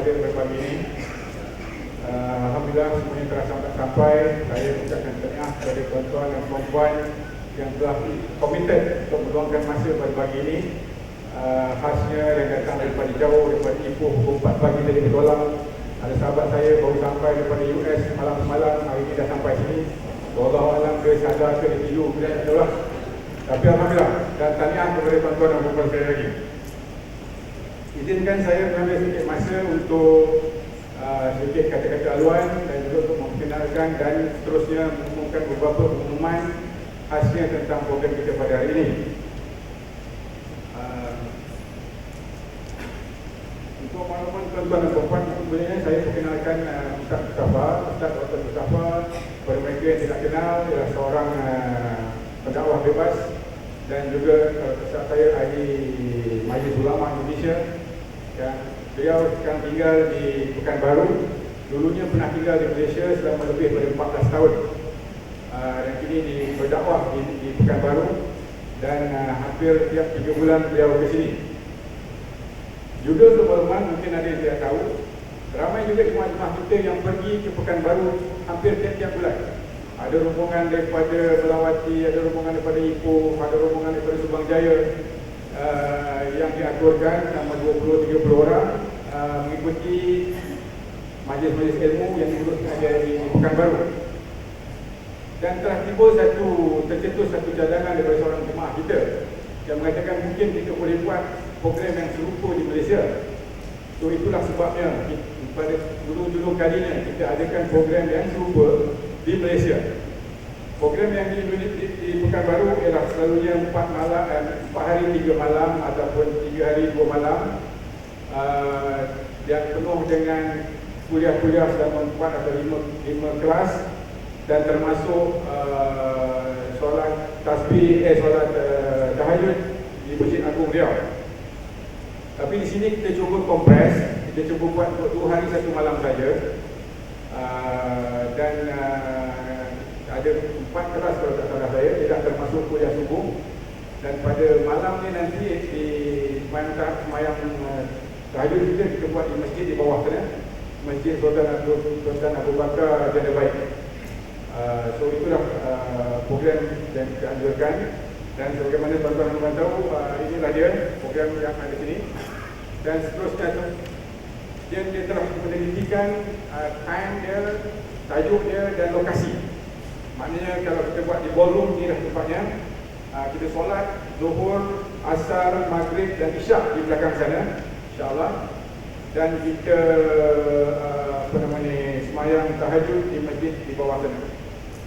hadir berbagi ini. Alhamdulillah semuanya telah sampai. Saya ucapkan tahniah kepada tuan-tuan dan puan-puan yang telah komited untuk meluangkan masa pada pagi ini. Khasnya yang datang daripada jauh, daripada Ipoh pukul 4 pagi tadi bertolak. Ada sahabat saya baru sampai daripada US malam semalam, hari ini dah sampai sini. Wallahualam dia sadar ke dia tidur, bila tak tahu lah. Tapi alhamdulillah, dan tahniah kepada tuan-tuan dan puan-puan sekali lagi. Izinkan saya mengambil sedikit masa untuk sedikit kata-kata aluan dan juga untuk memperkenalkan dan seterusnya mengumumkan beberapa pengumuman khasnya tentang program kita pada hari ini. Untuk makluman tuan-tuan dan puan-puan, sebenarnya saya perkenalkan Ustaz Mustafa. Ustaz Dr. Mustafa, kepada mereka yang tidak kenal, ialah seorang pendakwah bebas dan juga Ustaz saya ahli Majlis Ulama Indonesia. Dan beliau sekarang tinggal di Pekanbaru. Dulunya pernah tinggal di Malaysia selama lebih daripada 14 tahun. Dan kini berdakwah di Pekanbaru dan hampir tiap 3 bulan beliau ke sini. Juga untuk makluman, mungkin ada yang tidak tahu, ramai juga jemaah-jemaah kita yang pergi ke Pekanbaru hampir tiap-tiap bulan. Ada rombongan daripada Melawati, ada rombongan daripada Ipoh, ada rombongan daripada Subang Jaya yang diaturkan sama 20-30 orang mengikuti majlis-majlis ilmu yang ada di Pekanbaru. Dan telah tiba tercetus satu cadangan daripada seorang jemaah kita yang mengatakan mungkin kita boleh buat program yang serupa di Malaysia. So itulah sebabnya pada dulu kalinya kita adakan program yang serupa di Malaysia. Program yang di Pekanbaru ialah selalunya 4 hari 3 malam ataupun 3 hari 2 malam yang penuh dengan kuliah-kuliah selama 4 atau 5 kelas dan termasuk solat tasbih, solat tahajud di Masjid Agung Riau. Tapi di sini kita cuba kompres, kita cuba buat untuk 2 hari 1 malam saja. Dan ada 4 kelas kalau tak salah saya, tidak termasuk kuliah subuh. Dan pada malam ni nanti di semayang tahajud kita buat di masjid di bawah sana, Masjid Sultan Abu Bakar Janda Baik. So itulah program yang kita anjurkan. Dan sebagaimana tuan-tuan tahu, inilah dia program yang ada di sini. Dan seterusnya dia telah menelitikan time dia, tajuk dia dan lokasi. Maknanya kalau kita buat di ballroom, ni dah tempatnya. Kita solat Zuhur, Asar, Maghrib dan Isyak di belakang sana, insyaAllah. Dan kita semayang tahajud di masjid di bawah sana.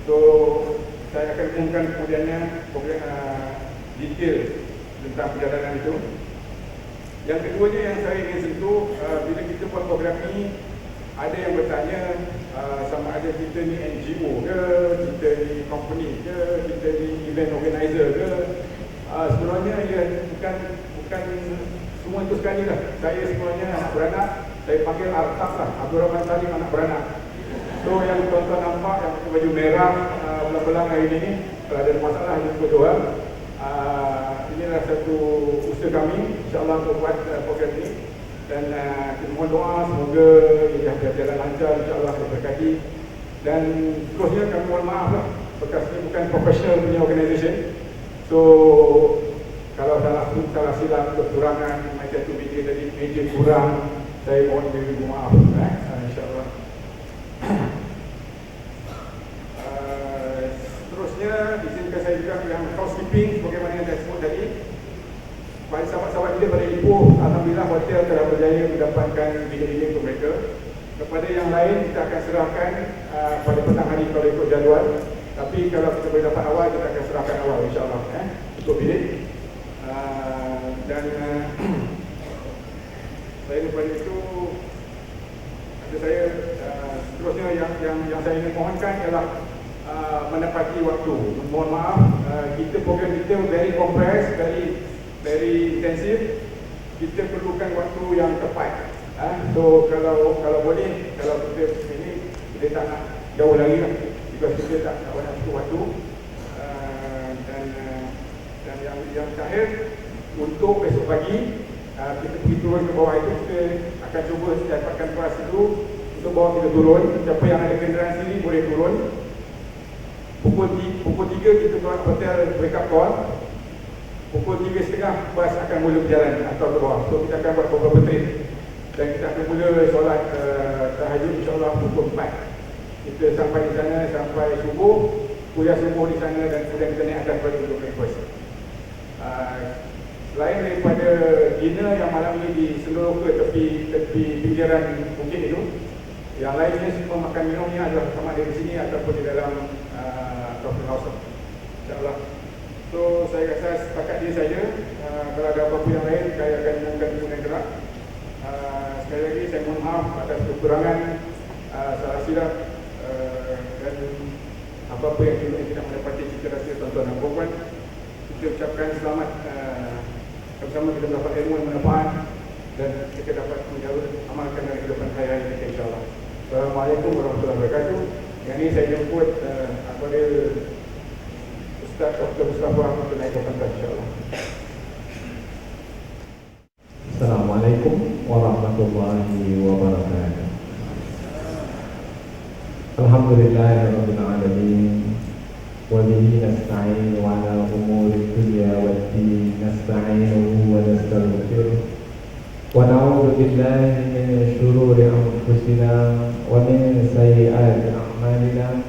So saya akan umumkan kemudiannya program detail tentang perjalanan itu. Yang keduanya yang saya ingin sentuh, bila kita buat program ini, ada yang bertanya sama ada kita ni NGO ke, kita ni company ke, kita ni event organizer ke. Sebenarnya ia bukan semua itu sekali lah. Saya sebenarnya anak beranak, saya panggil Artab lah, Abdul Rahman Salim anak beranak. So yang tuan-tuan nampak yang pakai baju merah belang-belang hari ini, kalau ada masalah jumpa doang. Inilah satu usaha kami, insyaAllah untuk buat program ini. Dan kita mohon doa semoga ia berjalan lancar, insyaAllah berkati. Dan terusnya kami mohon maaf lah, bekas ini bukan professional punya organisation. So kalau salah silap, kekurangan, macam tu meja kurang, saya mohon beri maaf, insyaAllah. Seterusnya, izinkan saya juga yang housekeeping, bagaimana yang saya sebut tadi. Pada sahabat-sahabat kita pada Ipoh, alhamdulillah hotel telah berjaya mendapatkan bilik-bilik untuk mereka. Kepada yang lain, kita akan serahkan pada petang hari kalau ikut jadual. Tapi kalau kita boleh dapat awal, kita akan serahkan awal, insyaAllah, untuk bilik. Dan selain daripada itu, ada saya seterusnya yang saya ingin mohonkan ialah menepati waktu. Mohon maaf, program kita very compressed, very intensif. Kita perlukan waktu yang tepat. So kalau boleh, kalau kita tak nak jauh lagi lah, because kita tak nak waktu. Dan yang terakhir, untuk besok pagi kita pergi turun ke bawah itu, kita akan cuba dapatkan kelas itu untuk bawa kita turun. Siapa yang ada kenderaan sini boleh turun. Pukul 3 kita buat hotel wake-up call. Pukul 3.30 bas akan mula berjalan atau ke bawah. So kita akan buat beberapa trip. Dan kita akan mula solat tahajud insyaAllah pukul 4. Kita sampai di sana sampai subuh, kuliah subuh di sana, dan kemudian kita naik atas balik untuk breakfast. Selain daripada dinner yang malam ini di seluruh ke tepi pinggiran bukit itu, yang lainnya semua makan minumnya adalah sama ada di sini ataupun di dalam coffee house, insyaAllah. So saya rasa setakat ini saja. Kalau ada apa-apa yang lain, saya akan mengumumkan kemudian gerak. Sekali lagi saya mohon maaf atas kekurangan, salah silap, dan apa-apa yang tidak mendapati cita rasa tuan-tuan dan puan-puan. Kita ucapkan selamat, sama-sama kita mendapat ilmu yang manfaat dan kita dapat amalkan dalam kehidupan saya ini, insyaAllah. Assalamualaikum warahmatullahi wabarakatuh. Yang ini saya jemput kepada Ustaz Dr. Mustafa untuk naik ke pentas, insyaAllah. Assalamualaikum warahmatullahi wabarakatuh. Alhamdulillahirabbil alamin. Wa bihi nasta'in wa ala umuri dunya waddin. Nasta'inuhu wa nastaghfiruh. Wa na'udzu billahi min shururi anfusina wa min sayyiati a'malina.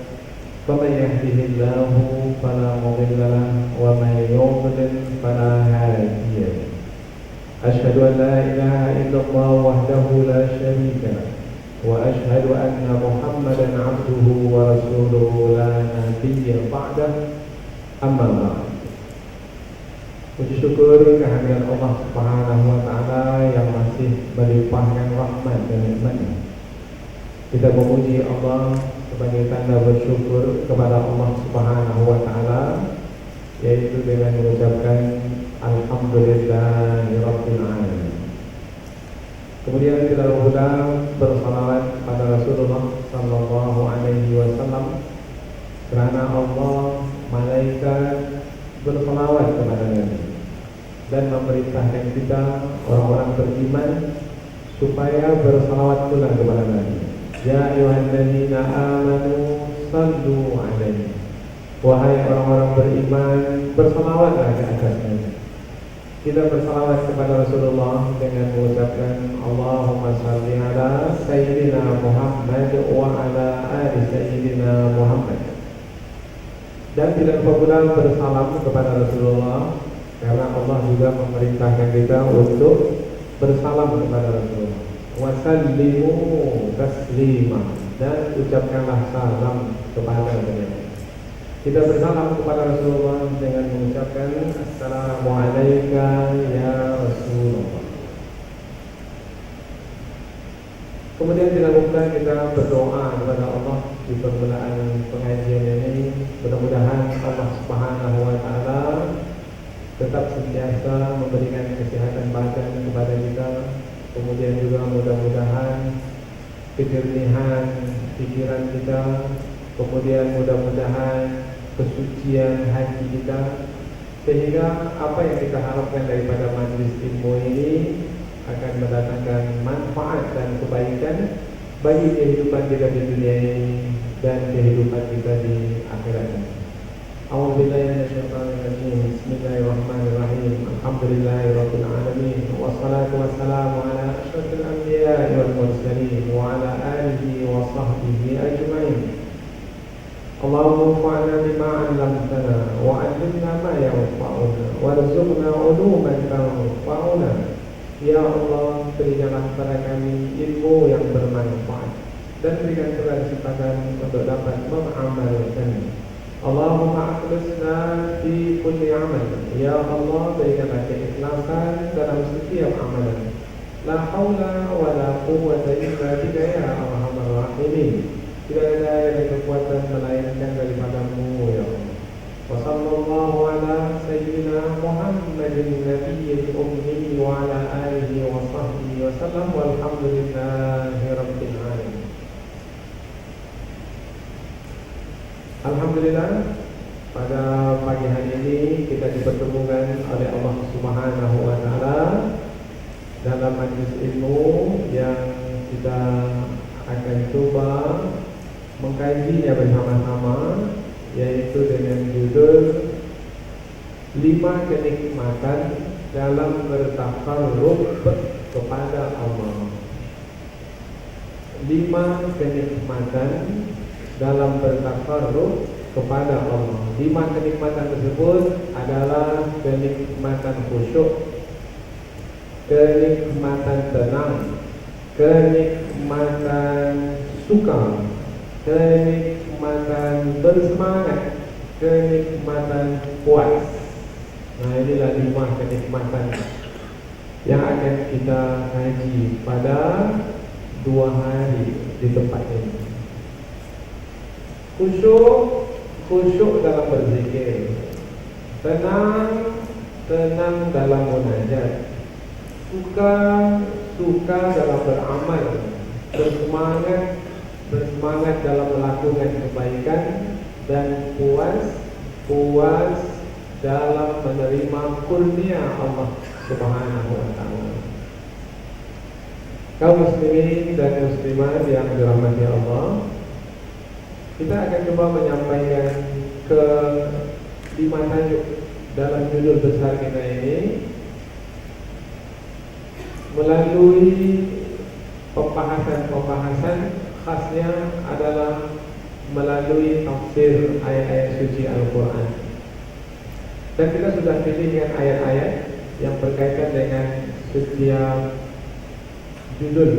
Faman yahdihillahu fala mudilla lahu wa man yudlil fala hadiya lahu. أشهد أن لا إله إلا الله وحده لا شريك له وأشهد أن محمدا عبده ورسوله لا نبي بعده أما بعد. Puji syukur kehadiran Allah Subhanahu wa taala yang masih melimpahkan rahmat dan nikmat-Nya. Kita memuji Allah sebagai tanda bersyukur kepada Allah Subhanahu wa taala, yaitu dengan mengucapkan Alhamdulillahirabbil alamin. Kemudian kita ulang bersalawat pada Rasulullah sallallahu alaihi wasallam, karena Allah malaikat bersalawat kepada Nabi dan memerintahkan kita orang-orang beriman supaya bersalawat pula kepada Nabi. Ya ayyuhalladzina amanu sallu alaihi. Wahai orang-orang beriman, bersalawatlah ke atas Nabi. Kita bersalawat kepada Rasulullah dengan mengucapkan Allahumma salli ala Sayyidina Muhammad wa ala ali Sayyidina Muhammad. Dan tidak lupa pula bersalam kepada Rasulullah, karena Allah juga memerintahkan kita untuk bersalam kepada Rasulullah. Wa sallimu taslima, dan ucapkanlah salam kepada beliau. Kita bersalam kepada Rasulullah dengan mengucapkan Assalamualaikum ya Rasulullah. Kemudian tidak lupa kita berdoa kepada Allah di permulaan pengajian ini. Mudah-mudahan Allah Subhanahu wa taala tetap sentiasa memberikan kesehatan badan kepada kita. Kemudian juga mudah-mudahan kejernihan pikiran kita. Kemudian mudah-mudahan kesucian hati kita, sehingga apa yang kita harapkan daripada majlis ilmu ini akan mendatangkan manfaat dan kebaikan bagi kehidupan kita di dunia ini dan kehidupan kita di akhirat ini. A'udzubillahi minasyaitonir rajim. Bismillahirrahmanirrahim. Alhamdulillahirabbil alamin. Wassalatu wassalamu ala asyrofil anbiya'i wal mursalin wa ala alihi wa sahbihi ajma'in. Allahumma anfa'na bima 'allamtana wa 'allimna ma yanfa'una warzuqna 'uluman tanfa'una. Ya Allah, berikanlah kepada kami ilmu yang bermanfaat dan berikan pula kesempatan untuk dapat mengamalkan. Allahumma akhlisna fi kulli 'amal. Ya Allah, berikanlah keikhlasan dalam setiap amalan. La haula wa la quwwata illa bika ya arhamar rahimin. Tidak ada kekuatan melainkan daripada-Mu ya Allah. Wa sallallahu ala sayyidina Muhammadin nabiyil ummi wa ala alihi wa sahbihi wa sallam walhamdulillahi rabbil alamin. Alhamdulillah, pada pagi hari ini kita dipertemukan oleh Allah Subhanahu wa taala kita akan coba mengkajinya bersama-sama, yaitu dengan judul 5 kenikmatan dalam bertakarrub kepada Allah. 5 kenikmatan dalam bertakarrub kepada Allah. 5 kenikmatan tersebut adalah kenikmatan khusyuk, kenikmatan tenang, kenikmatan suka, kenikmatan bersemangat, kenikmatan puas. Nah, inilah 5 kenikmatan yang akan kita kaji pada 2 hari di tempat ini. Khusyuk dalam berzikir, tenang dalam munajat, suka dalam beramal, bersemangat dalam melakukan kebaikan, dan puas dalam menerima kurnia Allah Subhanahu wa taala. Kaum muslimin dan muslimat yang dirahmati Allah, kita akan coba menyampaikan ke 5 tajuk dalam judul besar kita ini melalui pembahasan khasnya adalah melalui tafsir ayat-ayat suci Al-Quran. Dan kita sudah pilihkan ayat-ayat yang berkaitan dengan setiap judul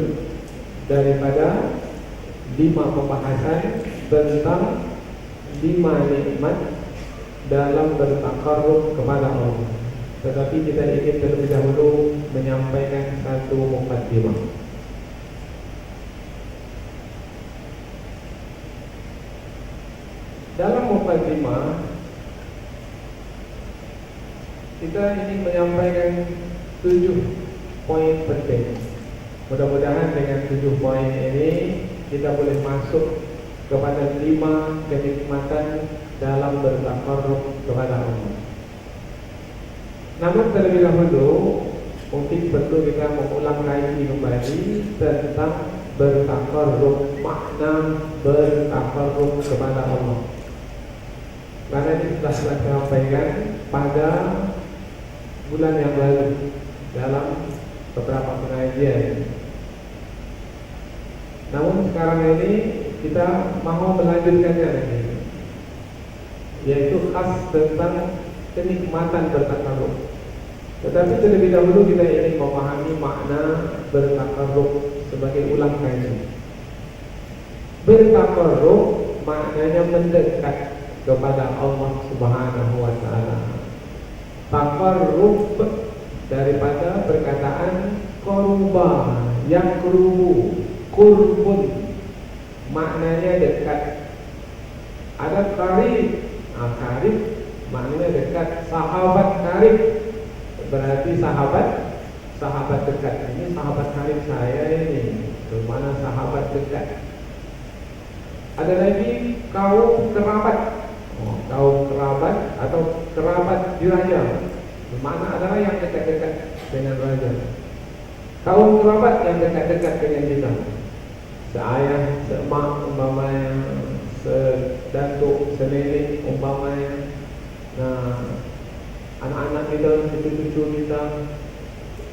daripada 5 pembahasan tentang 5 nikmat dalam bertakarrub kepada Allah. Tetapi kita ingin terlebih dahulu menyampaikan satu muqaddimah. Dalam muqaddimah kita ingin menyampaikan 7 poin penting. Mudah-mudahan dengan 7 poin ini kita boleh masuk kepada 5 kenikmatan dalam bertakarrub kepada Allah. Namun terlebih dahulu mungkin perlu kita mengulang kaji kembali tentang bertakarrub, makna bertakarrub kepada Allah. Karena ini sudah saya sampaikan pada bulan yang lalu dalam beberapa pengajian. Namun sekarang ini kita mau melanjutkannya lagi, yaitu khas tentang kenikmatan bertakarrub. Tetapi terlebih dahulu kita ingin memahami makna bertakarrub sebagai ulang kaji. Bertakarrub maknanya mendekat kepada Allah Subhanahu wa taala. Takarrub daripada perkataan qaruba, yaqrubu, qurbun, maknanya dekat. Ada qarib, qarib maknanya dekat. Sahabat karib berarti sahabat dekat. Ini sahabat karib saya ini, bermakna sahabat dekat. Ada lagi kaum kerabat. Kaum kerabat atau kerabat diraja, bermakna adalah yang dekat-dekat dengan raja. Kaum kerabat yang dekat-dekat dengan kita, seayah, seemak umpamanya, sedatuk, senenek umpamanya. Nah, anak-anak kita, cucu-cucu kita,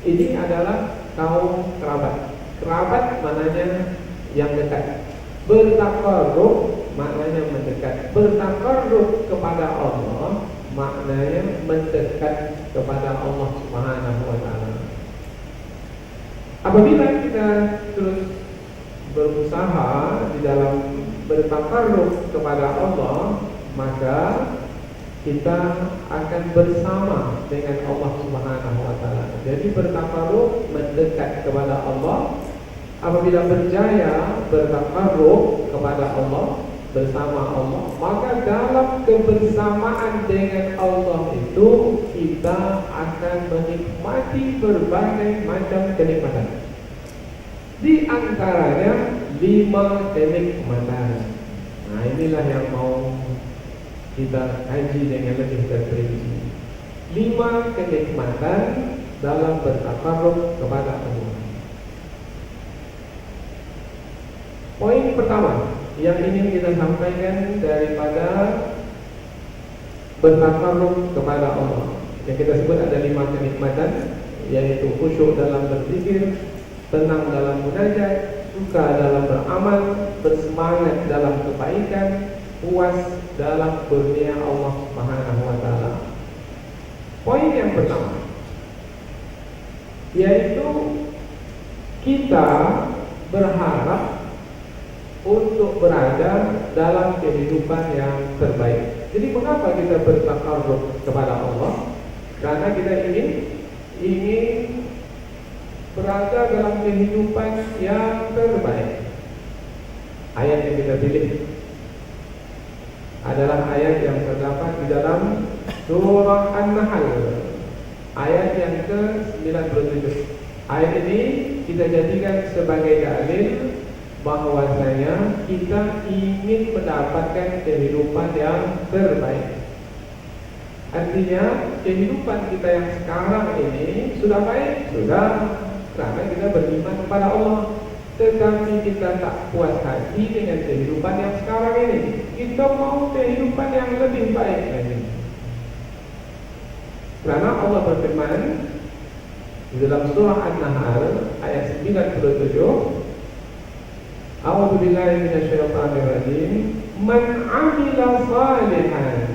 ini adalah kaum kerabat. Kerabat maknanya yang dekat. Bertakarrub maknanya mendekat. Bertakarrub kepada Allah maknanya mendekat kepada Allah Subhanahu wa taala. Apabila kita terus berusaha di dalam bertakarrub kepada Allah, maka kita akan bersama dengan Allah Subhanahu wa taala. Jadi bertakarrub mendekat kepada Allah. Apabila berjaya bertakarrub kepada Allah, bersama Allah, maka dalam kebersamaan dengan Allah itu kita akan menikmati berbagai macam kenikmatan. Di antaranya 5 kenikmatan. Nah, inilah yang mau kita kaji dengan lebih terperinci. 5 kenikmatan dalam bertakarrub kepada Allah. Poin pertama yang ingin kita sampaikan daripada bertakarrub kepada Allah, yang kita sebut ada 5 kenikmatan, yaitu khusyuk dalam berpikir, tenang dalam munajat, suka dalam beramal, bersemangat dalam kebaikan, puas dalam kurnia Allah Subhanahu wa taala. Poin yang pertama yaitu kita berharap untuk berada dalam kehidupan yang terbaik. Jadi mengapa kita bertakarrub kepada Allah? Karena kita ingin berada dalam kehidupan yang terbaik. Ayat yang kita pilih adalah ayat yang terdapat di dalam surah An-Nahl, ayat yang ke-97. Ayat ini kita jadikan sebagai dalil bahwasanya kita ingin mendapatkan kehidupan yang terbaik. Artinya kehidupan kita yang sekarang ini sudah baik, sudah, karena kita beriman kepada Allah. Tetapi kita tak puas hati dengan kehidupan yang sekarang ini. Kita mau kehidupan yang lebih baik lagi. Karena Allah berfirman di dalam surah An-Nahl ayat 97, A'udzu billahi minasyaitonir rajim, man 'amila shalihan.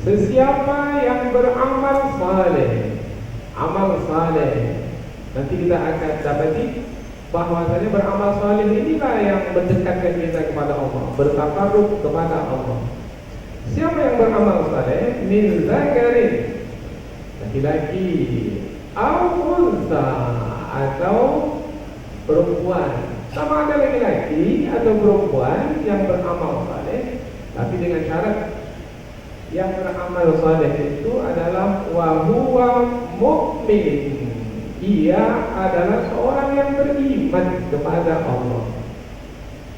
Sesiapa yang beramal saleh, amal saleh, nanti kita akan dapati bahwasanya beramal saleh inilah yang mendekatkan kita kepada Allah, bertakarrub kepada Allah. Siapa yang beramal saleh min zakarin, laki-laki, aw unsa, atau perempuan, sama ada laki-laki atau perempuan yang beramal saleh, tapi dengan syarat yang beramal saleh itu adalah wa huwa mu'min, ia adalah seorang yang beriman kepada Allah.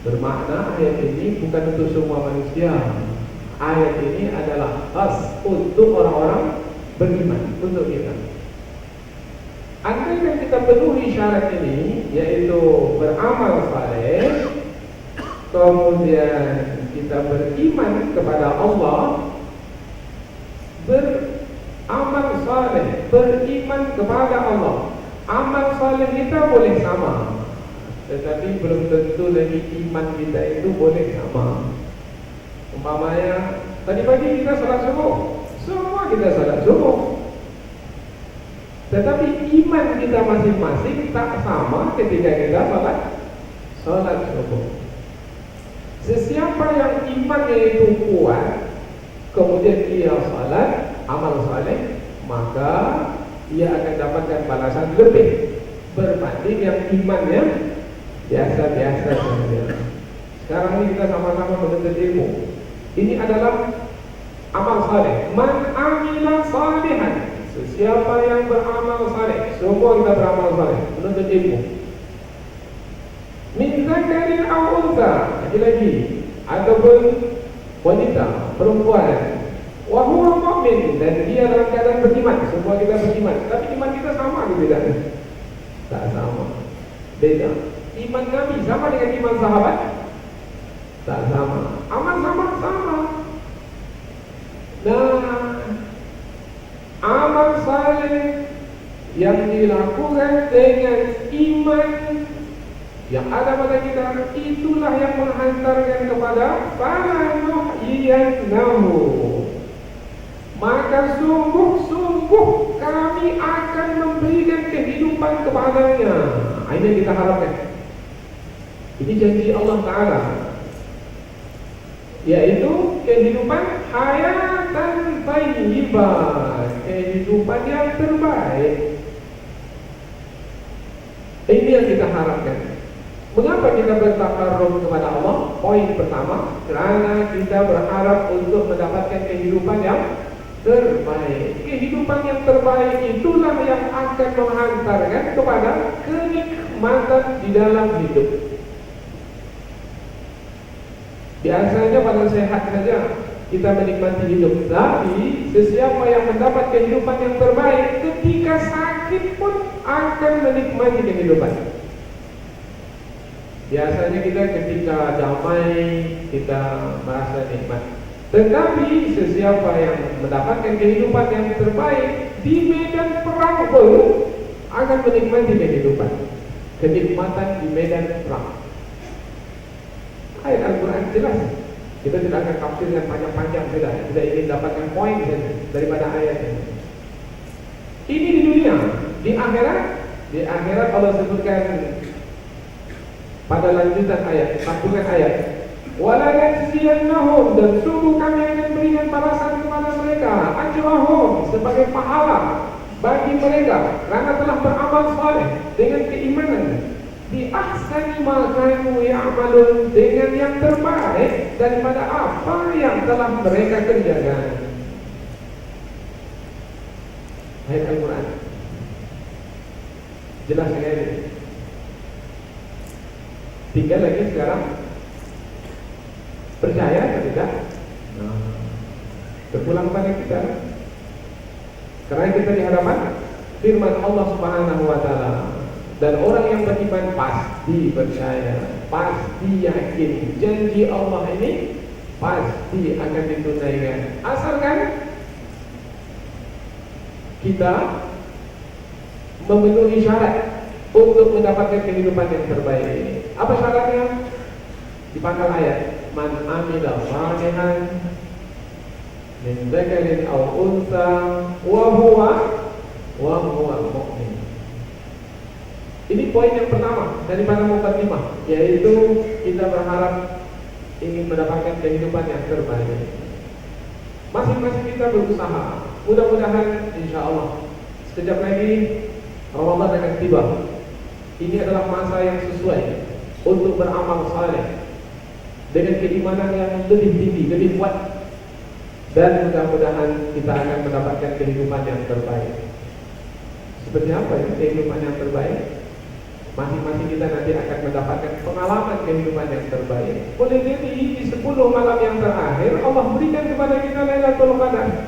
Bermakna ayat ini bukan untuk semua manusia. Ayat ini adalah khas untuk orang-orang beriman, untuk kita. Andaikan kita penuhi syarat ini, yaitu beramal saleh, kemudian kita beriman kepada Allah, beramal saleh, beriman kepada Allah. Amal saleh kita boleh sama, tetapi belum tentu lagi iman kita itu boleh sama. Umpamanya tadi pagi kita salat subuh, semua kita salat subuh, tetapi iman kita masing-masing tak sama ketika kita salat subuh. Sesiapa yang imannya itu kuat, kemudian dia salat, amal saleh, maka ia akan dapatkan balasan lebih berbanding yang imannya biasa-biasa saja. Sekarang ini kita sama-sama menuntut ilmu. Ini adalah amal saleh. Man amila salihan, sesiapa yang beramal saleh, semua kita beramal saleh, menuntut ilmu. Min zakarin aw unsa, laki-laki ataupun wanita, perempuan, wa huwa mu'min, dan dia dalam keadaan beriman. Semua kita beriman, tapi iman kita sama atau beda? Tak sama, beda. Iman Nabi sama dengan iman sahabat? Tak sama. Amal sama. Nah, amal saleh yang dilakukan dengan iman yang ada pada kita, itulah yang menghantarkan kepada falanuhyiyannahu, maka sungguh-sungguh kami akan memberikan kehidupan kepadanya. Ini yang kita harapkan. Ini janji Allah Ta'ala, yaitu kehidupan hayatan thayyibah, kehidupan yang terbaik. Ini yang kita harapkan. Mengapa kita bertakarrub kepada Allah? Poin pertama, karena kita berharap untuk mendapatkan kehidupan yang terbaik. Kehidupan yang terbaik itulah yang akan menghantarkan kepada kenikmatan di dalam hidup. Biasanya pada sehat saja kita menikmati hidup, tapi sesiapa yang mendapat kehidupan yang terbaik, ketika sakit pun akan menikmati kehidupan. Biasanya kita ketika damai kita merasa nikmat. Tetapi sesiapa yang mendapatkan kehidupan yang terbaik di medan perang pun akan menikmati kehidupan. Kenikmatan di medan perang. Ayat Al-Quran jelas. Kita tidak akan tafsirkan panjang-panjang, tidak. Kita ingin dapatkan poin daripada ayat ini. Ini di dunia. Di akhirat Allah sebutkan pada lanjutan ayat, sambungan ayat. Wala najziyannahum, dan sungguh kami akan berikan balasan kepada mereka ajrahum, sebagai pahala bagi mereka karena telah beramal saleh dengan keimanan, bi ahsani ma kanu ya'malun, dengan yang terbaik daripada apa yang telah mereka kerjakan. Ayat Al-Quran jelas sekali. Tinggal lagi sekarang percaya atau tidak? Terpulang pada kita. Karena kita di hadapan firman Allah Subhanahu wa taala, dan orang yang beriman pasti percaya, pasti yakin janji Allah ini pasti akan ditunaikan. Asalkan kita memenuhi syarat untuk mendapatkan kehidupan yang terbaik ini. Apa syaratnya? Di pangkal ayat, man amila salihan min dzakarin aw untha wa huwa mu'min. Ini poin yang pertama daripada mukadimah, yaitu kita berharap ingin mendapatkan kehidupan yang terbaik. Masing-masing kita berusaha. Mudah-mudahan insyaallah sekejap lagi Ramadan akan tiba. Ini adalah masa yang sesuai untuk beramal saleh dengan keimanan yang lebih tinggi, lebih kuat, dan mudah-mudahan kita akan mendapatkan kehidupan yang terbaik. Seperti apa ya kehidupan yang terbaik? Masing-masing kita nanti akan mendapatkan pengalaman kehidupan yang terbaik. Boleh jadi di 10 malam yang terakhir Allah berikan kepada kita Lailatul Qadar,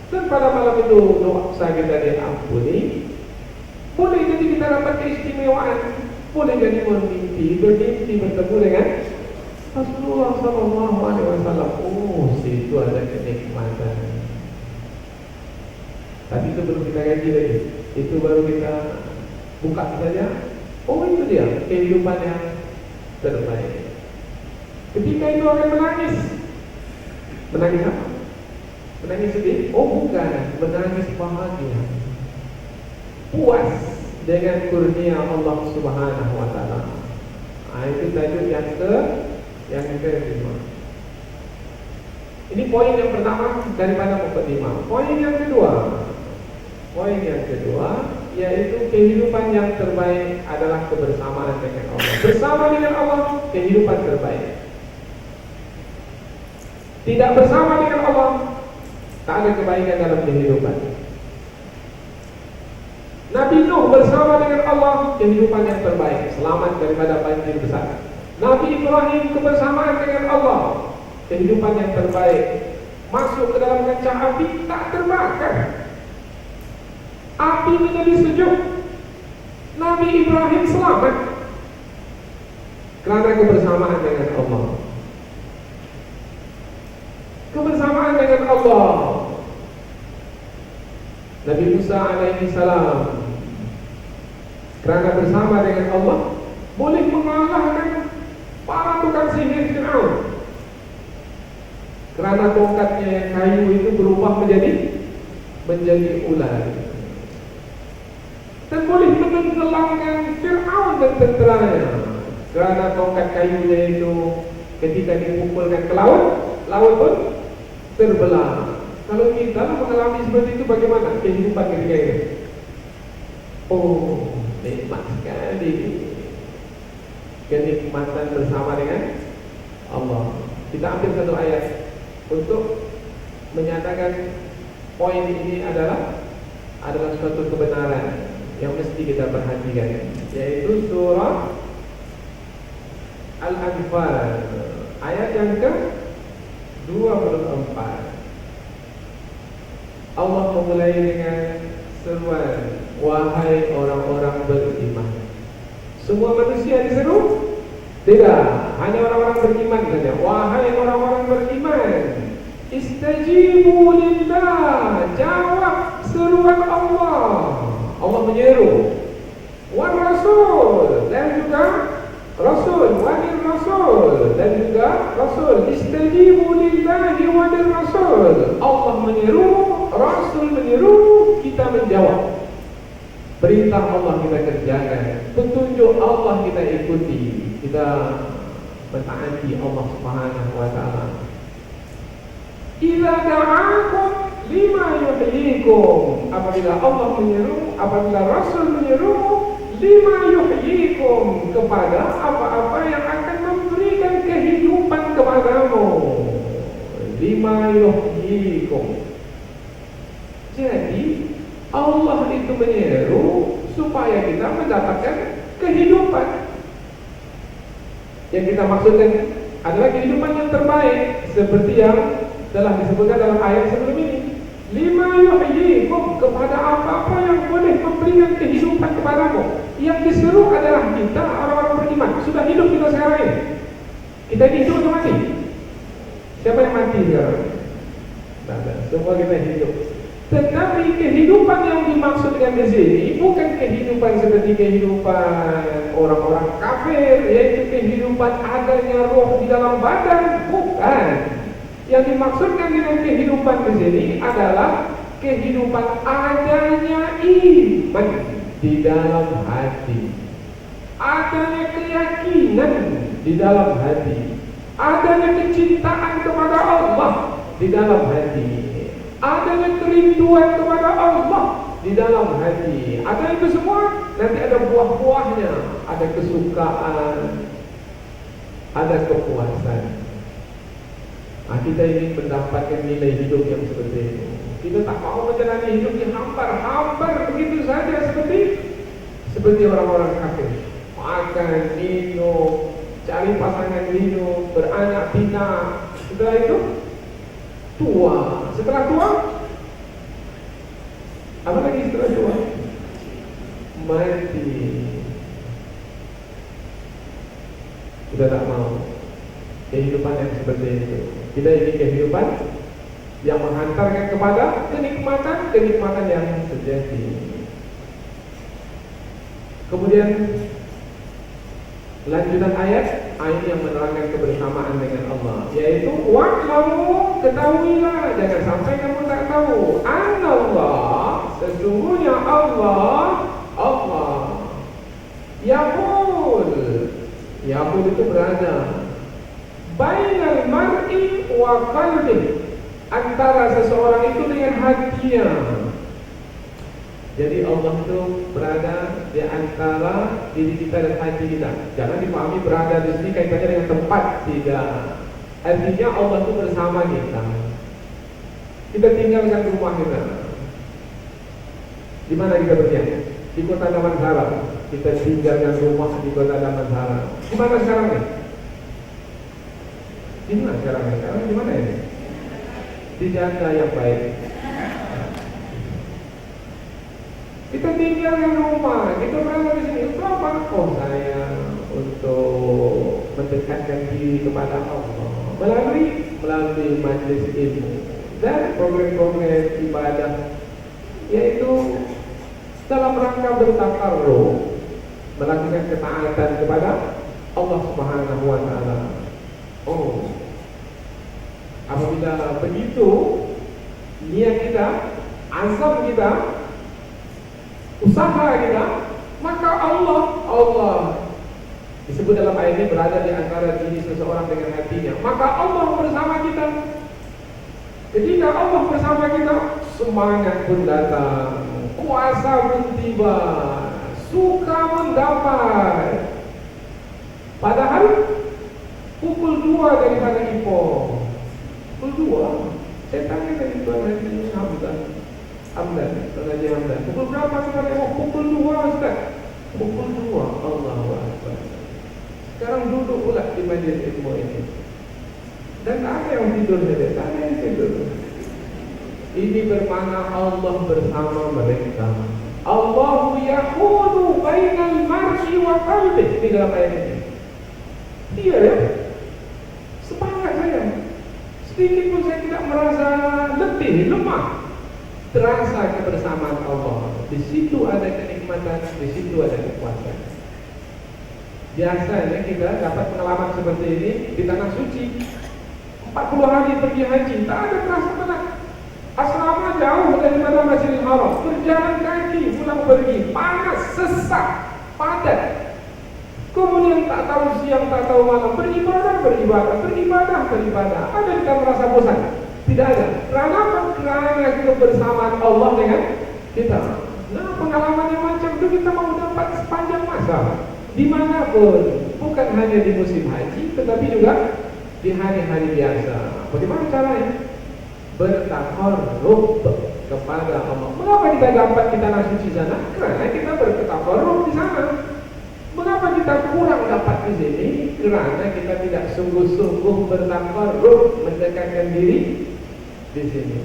dan pada malam itu dosa kita diampuni. Boleh jadi kita dapat keistimewaan. Boleh jadi bermimpi bertemu dengan Rasulullah SAW. Oh, situ ada kenikmatan. Tapi itu belum kita gaji lagi. Itu baru kita buka saja. Oh, itu dia kehidupan yang terbaik. Ketika itu akan menangis. Menangis apa? Menangis sedih? Oh, bukan. Menangis bahagia. Puas dengan kurnia Allah Subhanahu wa taala. Itu tajuk yang kelima. Ini poin yang pertama daripada mukadimah. Poin yang kedua yaitu kehidupan yang terbaik adalah kebersamaan dengan Allah. Bersama dengan Allah kehidupan terbaik. Tidak bersama dengan Allah tak ada kebaikan dalam kehidupan. Nabi Nuh bersama dengan Allah kehidupan yang terbaik, selamat daripada banjir besar. Nabi Ibrahim kebersamaan dengan Allah, kehidupan yang terbaik, masuk ke dalam kancah api tak terbakar, api menjadi sejuk. Nabi Ibrahim selamat karena kebersamaan dengan Allah. Kebersamaan dengan Allah. Nabi Musa alaihi salam kerana bersama dengan Allah boleh mengalahkan para tukang sihir Fir'aun. Kerana tongkatnya yang kayu itu berubah menjadi ular. Dan boleh menenggelamkan Fir'aun dan tenteranya. Kerana tongkat kayunya itu ketika dipukulkan ke laut pun terbelah. Kalau kita mengalami seperti itu, bagaimana kehidupan ketika ini? Oh, nikmat sekali kenikmatan bersama dengan Allah. Kita ambil satu ayat untuk menyatakan poin ini adalah suatu kebenaran yang mesti kita perhatikan, yaitu surah Al-Anfal ayat yang ke-24. Allah memulai dengan seruan, wahai orang-orang beriman, Semua manusia diseru? Tidak, hanya orang-orang beriman saja. Wahai orang-orang beriman, istajibu lillah, jawab seruan Allah. Allah menyeru. Wan Rasul, dan juga Rasul, wadil Rasul, dan juga Rasul. Istajibu lillahi wadil Rasul. Allah menyeru, Rasul menyeru, kita menjawab. Perintah Allah kita kerjakan, petunjuk Allah kita ikuti, kita mentaati Allah Subhanahu wa taala. Idza da'akum lima yuhyikum, apabila Allah menyeru, apabila Rasul menyeru, lima yuhyikum, kepada apa-apa yang akan memberikan kehidupan kepadamu. Lima yuhyikum. Jadi Allah itu menyeru supaya kita mendapatkan kehidupan. Yang kita maksudkan adalah kehidupan yang terbaik, seperti yang telah disebutkan dalam ayat sebelum ini. Lima yuhyikum, kepada apa-apa yang boleh memberikan kehidupan kepadamu. Yang diseru adalah kita, orang-orang beriman. Sudah hidup kita sekarang ini. Kita hidup atau mati? Siapa yang mati sekarang? Tidak, semua kita hidup. Tetapi kehidupan yang dimaksud dengan di sini bukan kehidupan seperti kehidupan orang-orang kafir, yaitu kehidupan adanya roh di dalam badan, bukan. Yang dimaksudkan dengan kehidupan di sini adalah kehidupan adanya iman di dalam hati, adanya keyakinan di dalam hati, adanya kecintaan kepada Allah di dalam hati, adanya kerinduan kepada Allah di dalam hati. Ada itu semua, nanti ada buah-buahnya, ada kesukaan, ada kepuasan. Nah, kita ingin mendapatkan nilai hidup yang seperti itu. Kita tak mau menjalani hidup yang hambar begitu saja seperti orang-orang kafir. Makan, minum, cari pasangan minum, beranak pinak. Setelah itu tua. Setelah tua, apa lagi setelah tua? Mati. Sudah tak mau kehidupan yang seperti itu. Kita ingin kehidupan yang menghantarkan kepada kenikmatan yang sejati. Kemudian lanjutan ayat yang menerangkan kebersamaan dengan Allah, yaitu wa'lamu, ketahuilah, jangan sampai kamu tak tahu, anallah, sesungguhnya Allah Yaqul itu berada bainal mar'i wa qalbi, antara seseorang itu dengan hatinya. Jadi Allah itu berada di antara diri kita dan hati kita. Jangan dipahami berada di sini kaitannya dengan tempat, tidak. Artinya Allah itu bersama kita. Kita tinggalkan rumah kita. Di mana kita berdiam? Di kota Damansara. Kita tinggalkan rumah di kota Damansara. Di mana sekarang nih? Di mana sekarang nih? Sekarang di mana ini? Di janda yang baik. Kita tinggalkan rumah, kita berada di sini. Untuk apa? Oh, saya untuk mendekatkan diri kepada Allah melalui majelis ilmu dan program-program ibadah, yaitu dalam rangka bertakarruf, melakukan ketaatan kepada Allah Subhanahu wa taala. Oh, apabila begitu niat kita, azam kita, usaha kita, maka Allah disebut dalam ayat ini berada di antara diri seseorang dengan hatinya. Maka Allah bersama kita. Ketika Allah bersama kita, semangat pun datang, kuasa pun tiba, suka mendapat. Padahal pukul 2 daripada Ipo, pukul 2, saya tanya dari Tuan Haji Hamdan, pukul berapa sekarang? Oh, pukul 2 Ustaz. Pukul 2, Allahu Akbar. Sekarang duduk pula di majlis ilmu ini. Dan tak ada yang tidur saja, tak ada yang tidur. Ini bermakna Allah bersama mereka. Allahu yahulu bainal mar'i wa qalbih. Di dalam ayat ini. Iya ya. Semangat saya. Sedikit pun saya tidak merasa letih, lemah. Terasa kebersamaan Allah. Di situ ada kenikmatan, di situ ada kekuatan. Biasanya kita dapat pengalaman seperti ini di tanah suci. 40 hari pergi haji, tak ada terasa penat. Asrama jauh daripada Masjidil Haram, berjalan kaki pulang pergi, panas, sesak, padat. Kemudian tak tahu siang, tak tahu malam, beribadah. Ada kita merasa bosan? Tidak ada. Karena kebersamaan Allah dengan kita. Nah, pengalaman yang macam itu kita mau dapat sepanjang masa, dimanapun, bukan hanya di musim haji, tetapi juga di hari-hari biasa. Bagaimana caranya? Bertakarrub kepada Allah. Mengapa kita dapat di tanah suci sana? Karena kita bertakarrub di sana. Mengapa kita kurang dapat di sini? Karena kita tidak sungguh-sungguh bertakarrub, mendekatkan diri di sini.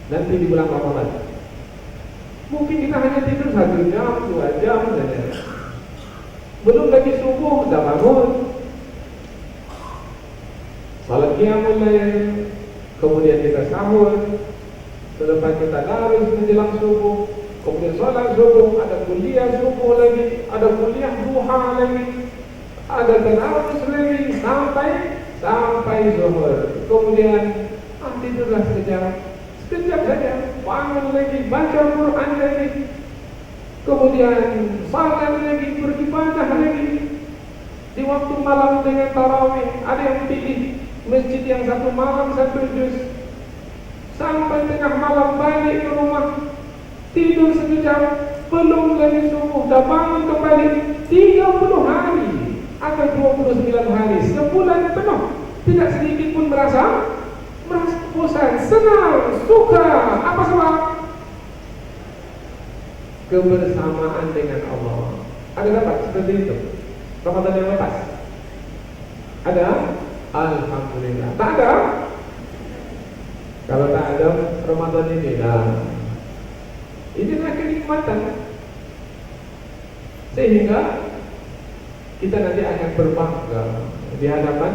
Nanti di bulan Ramadan, mungkin kita hanya tidur 1 jam, 2 jam saja. Belum lagi subuh sudah bangun, salat qiyamul lail, kemudian kita sahur, selepas kita darus menjelang subuh, kemudian salat subuh, ada kuliah subuh lagi, ada kuliah duha lagi, ada tarawih lagi sampai zuhur. Kemudian tidurlah sekejap saja, bangun lagi, baca Quran lagi, kemudian salat lagi, beribadah lagi. Di waktu malam dengan tarawih, ada yang pilih masjid yang 1 malam 1 juz, sampai tengah malam balik ke rumah, tidur sekejap, belum lagi subuh, dah bangun kembali. 30 hari atau 29 hari, sebulan penuh, tidak sedikit pun merasa bosan, senang, suka. Apa sebab? Kebersamaan dengan Allah. Ada dapat seperti itu? Ramadan yang lepas ada? Alhamdulillah. Tak ada? Kalau tak ada Ramadan ini lah, inilah kenikmatan. Sehingga kita nanti akan berbangga di hadapan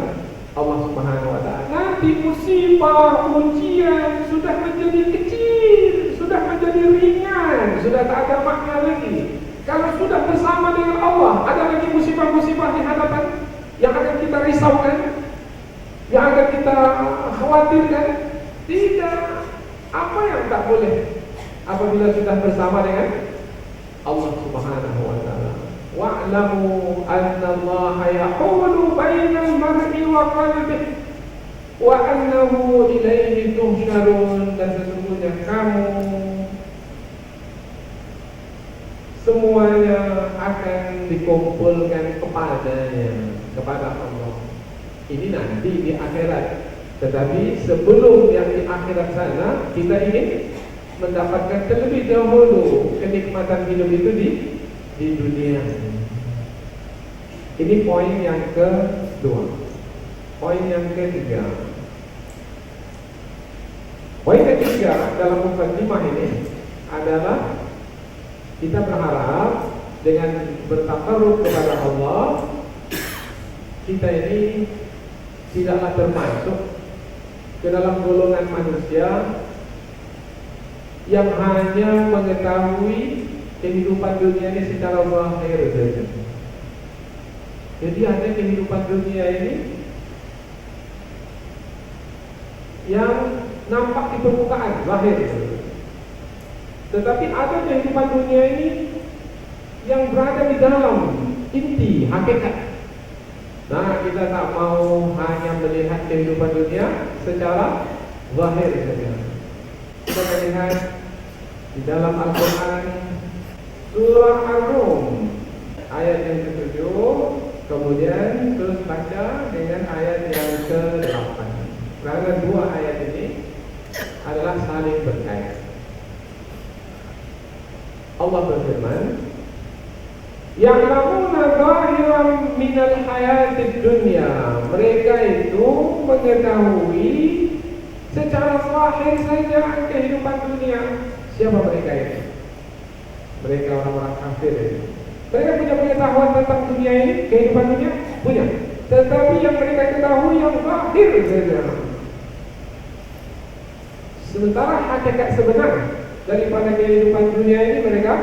Allah Subhanahu wa Ta'ala. Nanti musibah, ujian sudah menjadi kecil, sudah menjadi ringan, sudah tak ada makna lagi. Kalau sudah bersama dengan Allah, ada lagi musibah-musibah di hadapan yang akan kita risaukan, yang akan kita khawatirkan? Tidak. Apa yang tak boleh apabila sudah bersama dengan Allah Subhanahu wa Ta'ala? Wa'lamu anna Allah yahulu bainal mar'i wa qalbihi wa annahu ilaihi tuhsyarun. Dan sesungguhnya kamu semuanya akan dikumpulkan kepada Allah. Ini nanti di akhirat. Tetapi sebelum yang di akhirat sana, kita ingin mendapatkan terlebih dahulu kenikmatan hidup itu di dunia. Ini poin yang kedua. Poin yang ketiga. Poin ketiga dalam mukadimah ini adalah kita berharap dengan bertakarrub kepada Allah, kita ini tidaklah termasuk ke dalam golongan manusia yang hanya mengetahui kehidupan dunia ini secara zahir saja. Jadi ada kehidupan dunia ini yang nampak di permukaan, zahir. Tetapi ada kehidupan dunia ini yang berada di dalam inti, hakikat. Nah, kita tak mau hanya melihat kehidupan dunia secara zahir saja. Kita melihat di dalam Al-Quran surah Ar-Rum ayat yang ke-7, kemudian terus baca dengan ayat yang ke-8. Karena 2 ayat ini adalah saling berkait. Allah berfirman, ya'lamuna zahiran minal hayatid dunya. Mereka itu mengetahui secara zahir saja kehidupan dunia. Siapa mereka itu? Mereka orang-orang kafir itu. Mereka punya pengetahuan tentang dunia ini, kehidupan dunia? Punya. Tetapi yang mereka ketahui yang zahir saja. Sementara hakikat sebenar daripada kehidupan dunia ini mereka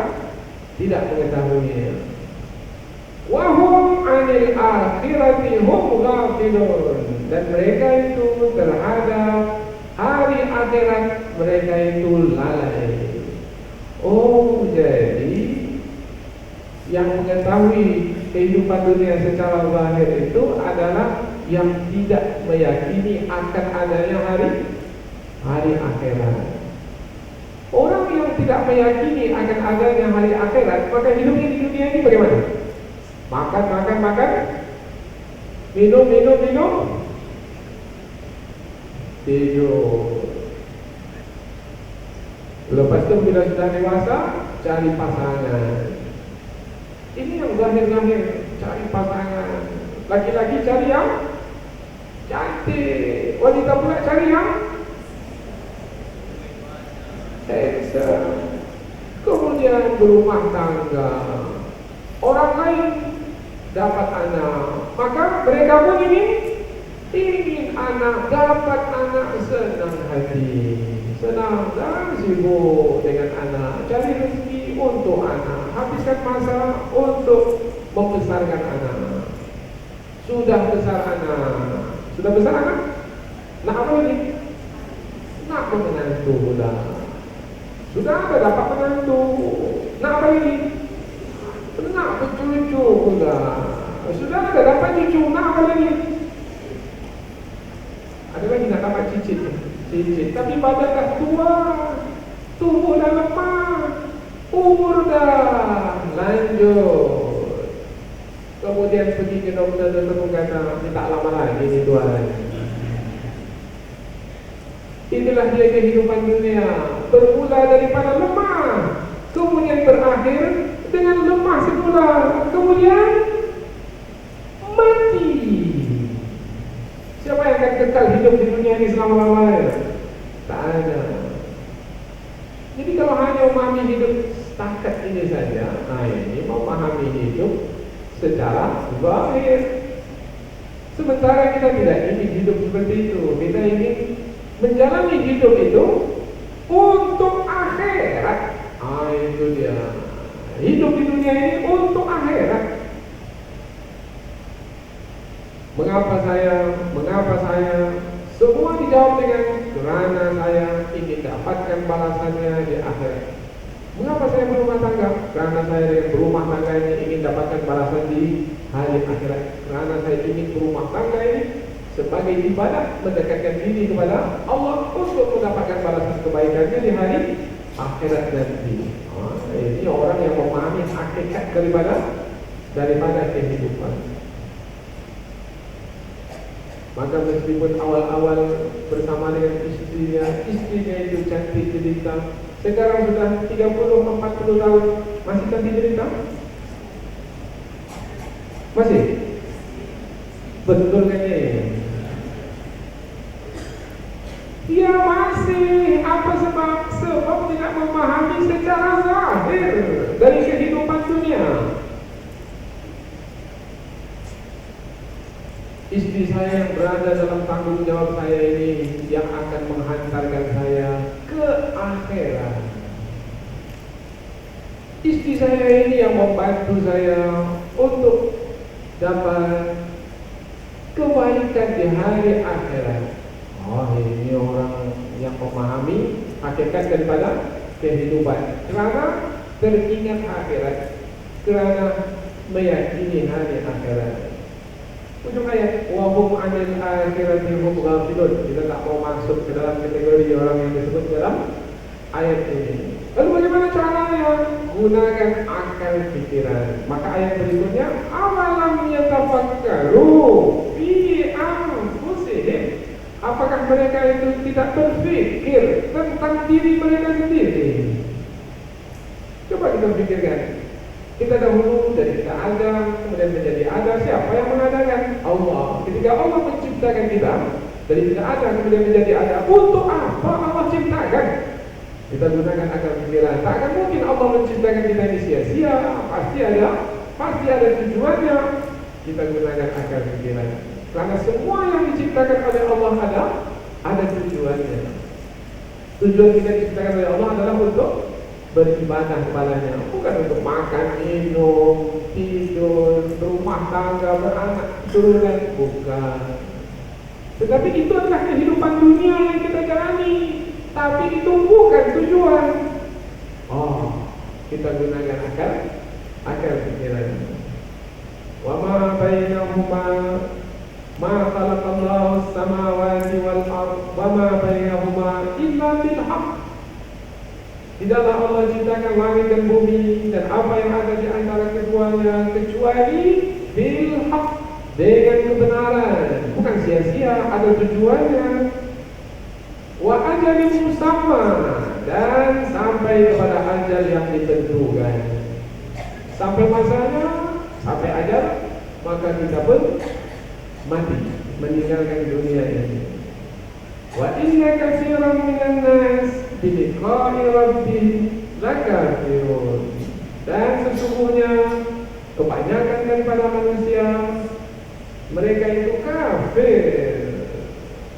tidak mengetahuinya. Wahum anil akhirati hum ghafilun, dan mereka itu terhadap hari akhirat mereka itu lalai. Oh, jadi yang mengetahui kehidupan dunia secara zahir itu adalah yang tidak meyakini akan adanya hari akhirat. Orang yang tidak meyakini akan adanya hari akhirat, maka hidupnya di dunia ini bagaimana? Makan, minum, tidur. Lepas itu bila sudah dewasa, cari pasangan. Ini yang zahir-zahir, cari pasangan. Laki-laki cari yang cantik, wanita pula cari yang handsome. Kemudian berumah tangga, orang lain dapat anak, maka mereka pun ingin anak, dapat anak, senang hati, senang dan sibuk dengan anak, cari rezeki untuk anak, habiskan masa untuk membesarkan anak. Sudah besar anak, nak apa lagi? Nak menantu pula. Sudah ada dapat menantu, nak apa lagi? Nak bercucu pula. Sudah ada dapat cucu, nak apa lagi? Ada lagi nak dapat cicit. Tapi badan dah tua, tubuh dah lemah, umur dah lanjut. Kemudian pergi ke dokter kata, ni tak lama lagi ni tuan. Inilah dia kehidupan dunia, bermula daripada lemah, kemudian berakhir dengan lemah semula, kemudian mati. Siapa yang akan kekal hidup di dunia ini selama-lamanya? Tak ada. Jadi kalau hanya memahami hidup setakat ini saja, ini memahami hidup secara zahir. Sementara kita tidak ingin hidup seperti itu. Kita ingin menjalani hidup itu untuk akhirat. Itu dia. Hidup di dunia ini untuk akhirat. Mengapa saya? Semua dijawab dengan kerana saya ingin dapatkan balasannya di akhirat. Mengapa saya berumah tangga? Kerana saya dengan berumah tangga ini ingin dapatkan balasan di hari akhirat. Kerana saya ingin berumah tangga ini sebagai ibadah, mendekatkan diri kepada Allah untuk mendapatkan balasan kebaikannya di hari akhirat nanti. Ini orang yang memahami hakikat daripada kehidupan. Maka meskipun awal-awal bersama dengan istrinya itu cantik jelita, sekarang sudah 30-40 tahun masih cantik jelita? Masih? Betul kan ini? Dia masih. Apa sebab? Sebab tidak memahami secara zahir dari kehidupan dunia. Istri saya yang berada dalam tanggung jawab saya ini, yang akan menghantarkan saya ke akhirat. Istri saya ini yang membantu saya untuk dapat kebaikan di hari akhirat. Ini orang yang memahami hakikat daripada kehidupan, kerana teringat akhirat, kerana meyakini hari akhirat. Ujung ayat, wahum anil akhirati hum ghafilun. Kita tak mau masuk ke dalam kategori orang yang disebut dalam ayat ini. Lalu bagaimana caranya? Gunakan akal pikiran. Maka ayat berikutnya, awalam yatafakkaru fi anfusihim. Apakah mereka itu tidak berfikir tentang diri mereka sendiri? Coba kita pikirkan. Kita dahulu dari tidak ada, kemudian menjadi ada. Siapa yang mengadakan? Allah. Ketika Allah menciptakan kita, Dari tidak ada kemudian menjadi ada. Untuk apa Allah ciptakan? Kita gunakan akal pikiran. Tak akan mungkin Allah menciptakan kita ini sia-sia. Pasti ada tujuannya. Kita gunakan akal pikiran. Karena semua yang diciptakan oleh Allah ada tujuannya. Tujuan kita diciptakan oleh Allah adalah untuk beribadah kepadanya, bukan untuk makan, minum, tidur, berumah tangga, beranak, keturunan, bukan. Tetapi itu adalah kehidupan dunia yang kita jalani. Tapi itu bukan tujuan. Kita gunakan akal pikiran. Wa ma bainahuma ma khalaqallahu as-samawati wal ardh wa ma bainahuma illa bil haqq. Tidaklah Allah ciptakan langit dan bumi dan apa yang ada di antara keduanya kecuali bil haqq, dengan kebenaran, bukan sia-sia, ada tujuannya. Wa ajalin musamma, dan sampai kepada ajal yang ditentukan. Sampai masanya, sampai ajal, maka kita pun mati, meninggalkan dunia ini. Wa inna katsiran minan nas bi liqa'i rabbih lakafirun. Dan sesungguhnya kebanyakan daripada manusia, mereka itu kafir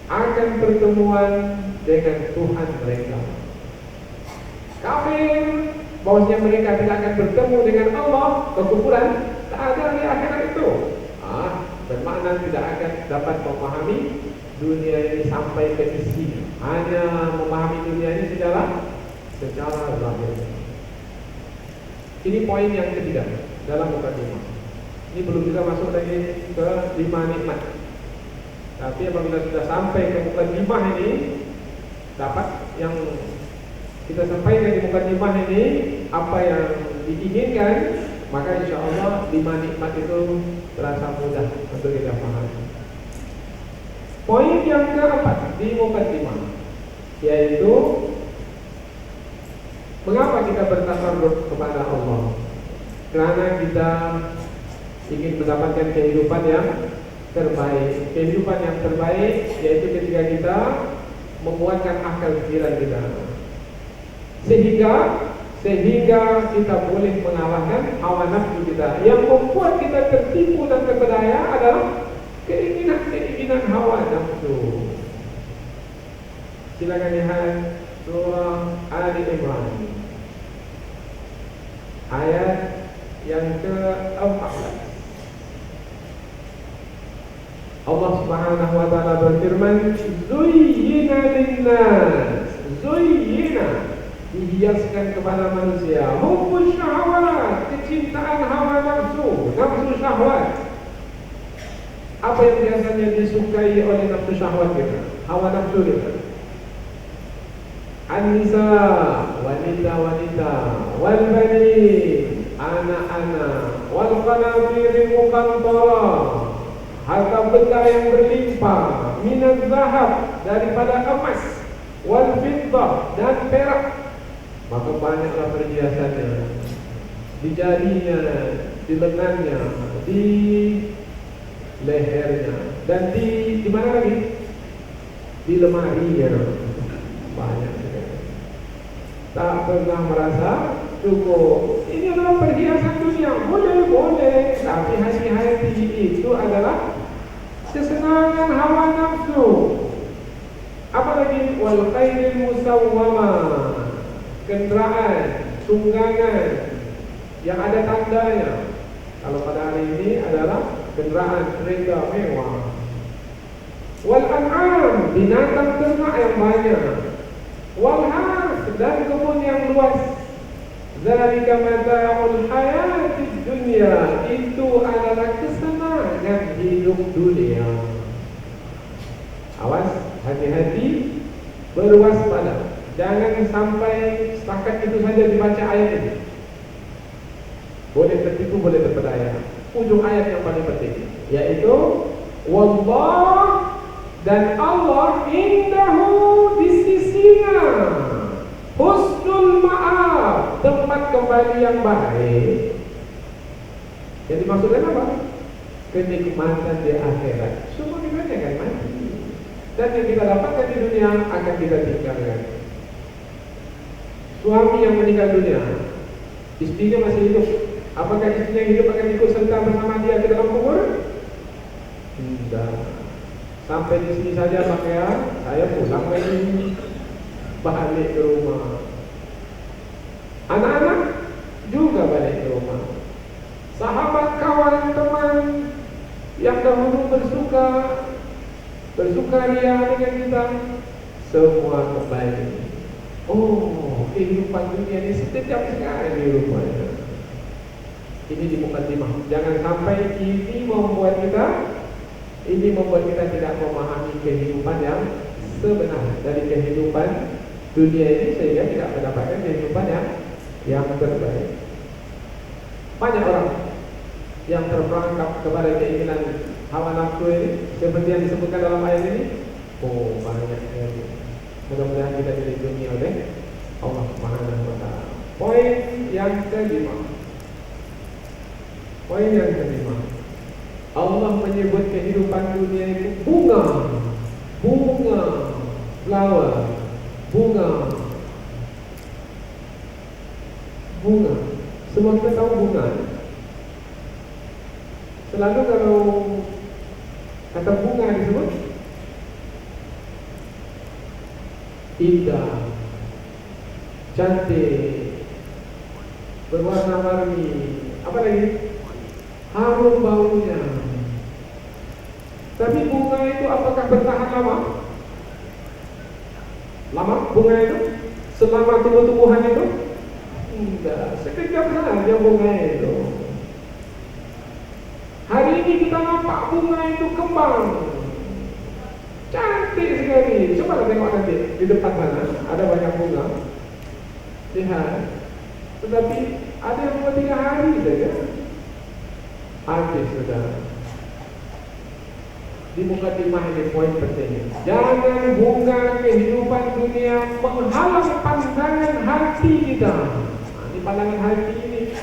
akan pertemuan dengan Tuhan mereka. Kafir bahwasanya mereka tidak akan bertemu dengan Allah, kekufuran tak ada di akhirat itu. Bermakna tidak akan dapat memahami dunia ini sampai ke isi. Hanya memahami dunia ini secara zahir. Ini poin yang ketiga dalam mukadimah. Ini belum kita masuk lagi ke 5 nikmat. Tapi apabila sudah sampai ke mukadimah ini, dapat yang kita sampaikan di mukadimah ini apa yang diinginkan, maka insya Allah 5 nikmat itu terasa mudah untuk kita pahami. Poin yang keempat di mukadimah, yaitu mengapa kita bertakarruf kepada Allah? Karena kita ingin mendapatkan kehidupan yang terbaik. Kehidupan yang terbaik yaitu ketika kita menguatkan akal pikiran kita, sehingga kita boleh mengalahkan hawa nafsu kita. Yang membuat kita tertipu dan terpedaya adalah keinginan hawa nafsu. Silakan lihat surah Ali Imran ayat yang ke-14. Allah Subhanahu wa taala berfirman, "Zuyyina lin-nas", dihiaskan kepada manusia, hubbus syahwat, kecintaan hawa nafsu syahwat. Apa yang biasanya disukai oleh nafsu syahwat kita, hawa nafsu kita? An-nisa, wanita-wanita, wal banin, anak-anak, wal qanatiril muqantarah, harta benda yang berlimpah, minaz zahab, daripada emas, wal fiddah, dan perak. Maka banyaklah perhiasannya, di jarinya, di lengannya, di lehernya, dan di mana lagi? Di lemarinya. Banyak sekali. Tak pernah merasa cukup. Ini adalah perhiasan dunia. Boleh, tapi hati-hati itu adalah kesenangan hawa nafsu. Apalagi wal khairil musawwamah, kendaraan, tunggangan yang ada tandanya. Kalau pada hari ini adalah kendaraan kereta mewah. Wal an'am, binatang ternak yang banyak. Wal harth, dan kebun yang luas. Dzalika mata'ul hayatid dunya, itu adalah kesenangan hidup dunia. Awas, hati-hati, berwaspada. Jangan sampai setakat itu saja dibaca ayat ini. Boleh tertipu, boleh terpedaya. Ujung ayat yang paling penting, yaitu wallah, dan Allah indahu, di sisinya, husnul ma'ab, tempat kembali yang baik. Yang dimaksudkan apa? Kenikmatan di akhirat. Semua kita akan mati. Dan yang kita dapatkan di dunia akan kita tinggalkan. Suami yang meninggal dunia, istrinya masih hidup. Apakah istrinya yang hidup akan ikut serta bersama dia ke dalam kubur? Tidak. Sampai di sini saja pakaian, saya pulang lagi, balik ke rumah. Anak-anak juga balik ke rumah. Sahabat, kawan, teman yang dahulu bersukaria dengan kita, semua kembali. Oh, kehidupan dunia ini sekejap sekali rupanya. Ini di mukadimah. Jangan sampai ini membuat kita tidak memahami kehidupan yang sebenar dari kehidupan dunia ini, sehingga tidak mendapatkan kehidupan yang terbaik. Banyak orang yang terperangkap kepada keinginan hawa nafsu ini, seperti yang disebutkan dalam ayat ini. Oh, banyak sekali. Mudah-mudahan kita dilindungi oleh Allah Subhanahu wa Ta'ala. Poin yang kelima, Allah menyebut kehidupan dunia itu bunga, flower, bunga. Semua kita tahu bunga. Selalu kalau kata bunga disebut indah, cantik, berwarna-warni, apa lagi? Harum baunya. Tapi bunga itu apakah bertahan lama? Lama bunga itu? Selama tumbuh-tumbuhan itu? Tidak, sekejap saja bunga itu. Hari ini kita nampak bunga itu kembang, cantik sekali. Coba tengok nanti di depan sana, ada banyak bunga. Lihat. Tetapi ada yang 2-3 hari saja habis sudah. Di mukadimah ini poin penting. Jangan bunga kehidupan dunia menghalang pandangan hati kita. Ini pandangan hati ini.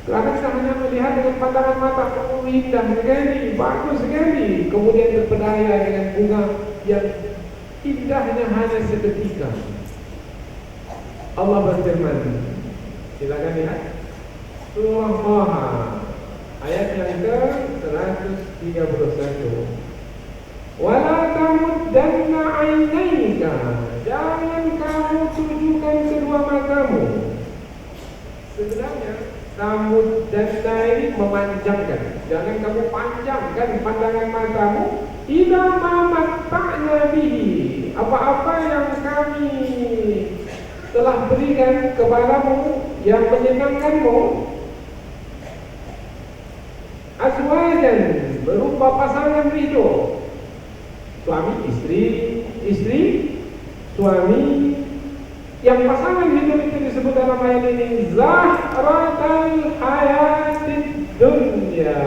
Karena kita hanya melihat dengan pandangan mata, oh indah sekali, bagus sekali. Kemudian terpedaya dengan bunga yang indahnya hanya seketika. Allah berfirman, silakan lihat surah Taha ayat yang ke-131. Wala tamuddanna 'ainaika, jangan kamu tujukan kedua matamu. Sebenarnya tamuddanna ini memanjangkan. Jangan kamu panjangkan pandangan matamu ila ma matta'na bihi, apa-apa yang kami telah berikan kepadamu yang menyenangkanmu, azwajan berupa pasangan hidup, suami istri suami. Yang pasangan hidup itu disebut dalam ayat ini zahratal hayatid dunya,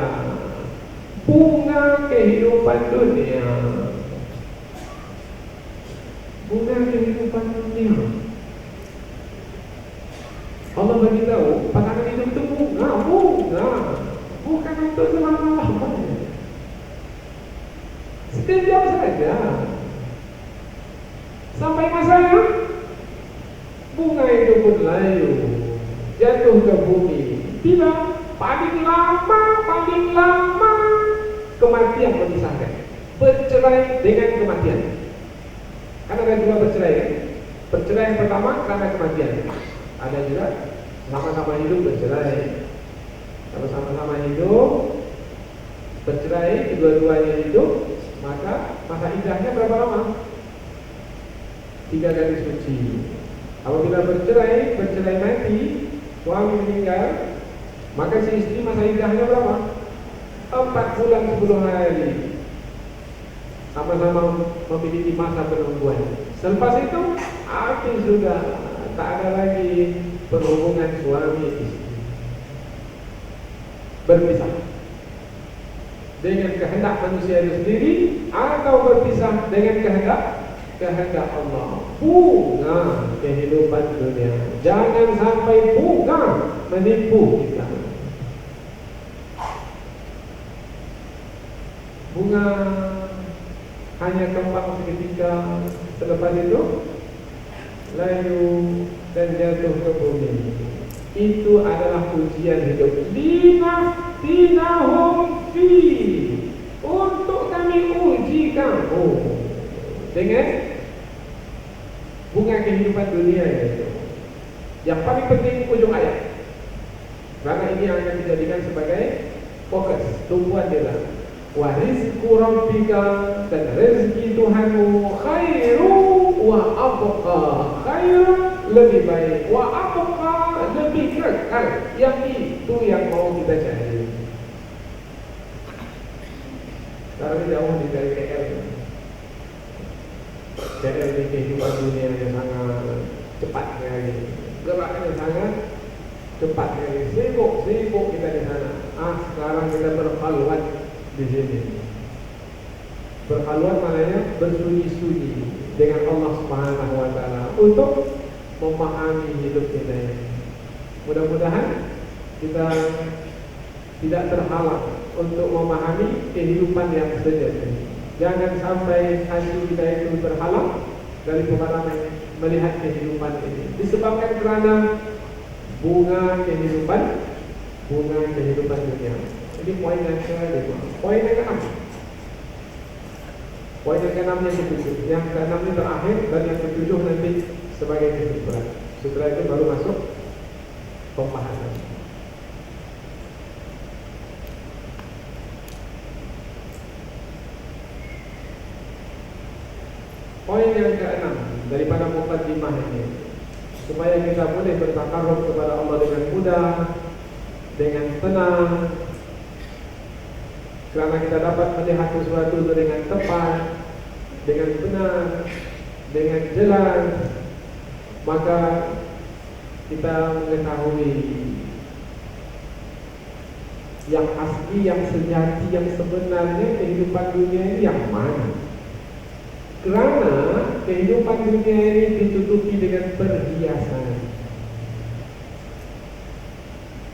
bunga kehidupan dunia. Bunga kehidupan dunia. Allah beritahu pasangan hidup itu bunga, bukan untuk selama-lamanya. Sekejap saja. Sampai masanya bunga itu pun layu, jatuh ke bumi. Tidak, paling lama kematian memisahkan. Bercerai dengan kematian. Kan ada dua bercerai kan? Perceraian pertama karena kematian. Ada juga sama-sama hidup bercerai. Kalau sama-sama hidup bercerai, kedua-duanya hidup, maka masa iddahnya berapa lama? 3 kali suci. Apabila bercerai mati, suami meninggal, maka si istri masa iddahnya berapa? 4 bulan 10 hari. Sama-sama memiliki masa penungguan. Selepas itu, habis sudah, tak ada lagi perhubungan suami istri. Berpisah dengan kehendak manusia itu sendiri, atau berpisah dengan kehendak Allah. Bunga kehidupan dunia. Jangan sampai bunga menipu kita. Bunga hanya kembang seketika, selepas itu layu dan jatuh ke bumi. Itu adalah ujian hidup. Linaftinahum fi, untuk kami uji kamu dengan bunga kehidupan dunia itu. Yang paling penting ujung ayat, karena ini yang akan dijadikan sebagai fokus tumpuan kita. Wa rizqu rabbika, dan rezeki Tuhanmu khairu wa abqa, khairu lebih baik, wa abqa lebih kekal. Yang itu yang mau kita cari. Sekarang jauh di dari KL. KL di kehidupan dunia yang sangat cepat sekali, geraknya sangat cepat sekali, sibuk kita di sana. Sekarang kita berkhalwat di sini. Berkhalwat maknanya bersunyi-sunyi dengan Allah Subhanahu wa taala untuk memahami hidup kita ini. Mudah-mudahan kita tidak terhalang untuk memahami kehidupan yang sejati. Jangan sampai hati kita itu terhalang dari pemahaman melihat kehidupan ini, disebabkan karena bunga kehidupan dunia. Ini poin yang ke-5. Poin yang ke-6. Poin yang ke-6 yang ke-7. Yang ke-6 ini terakhir, dan yang ke-7 nanti sebagai kesimpulan. Setelah itu baru masuk pembahasan. Poin yang ke-6 daripada muqaddimah ini, supaya kita boleh bertakarruf kepada Allah dengan mudah, dengan tenang, karena kita dapat melihat sesuatu dengan tepat, dengan benar, dengan jelas, maka kita mengetahui yang asli, yang sejati, yang sebenarnya kehidupan dunia ini yang mana. Kerana kehidupan dunia ini ditutupi dengan perhiasan.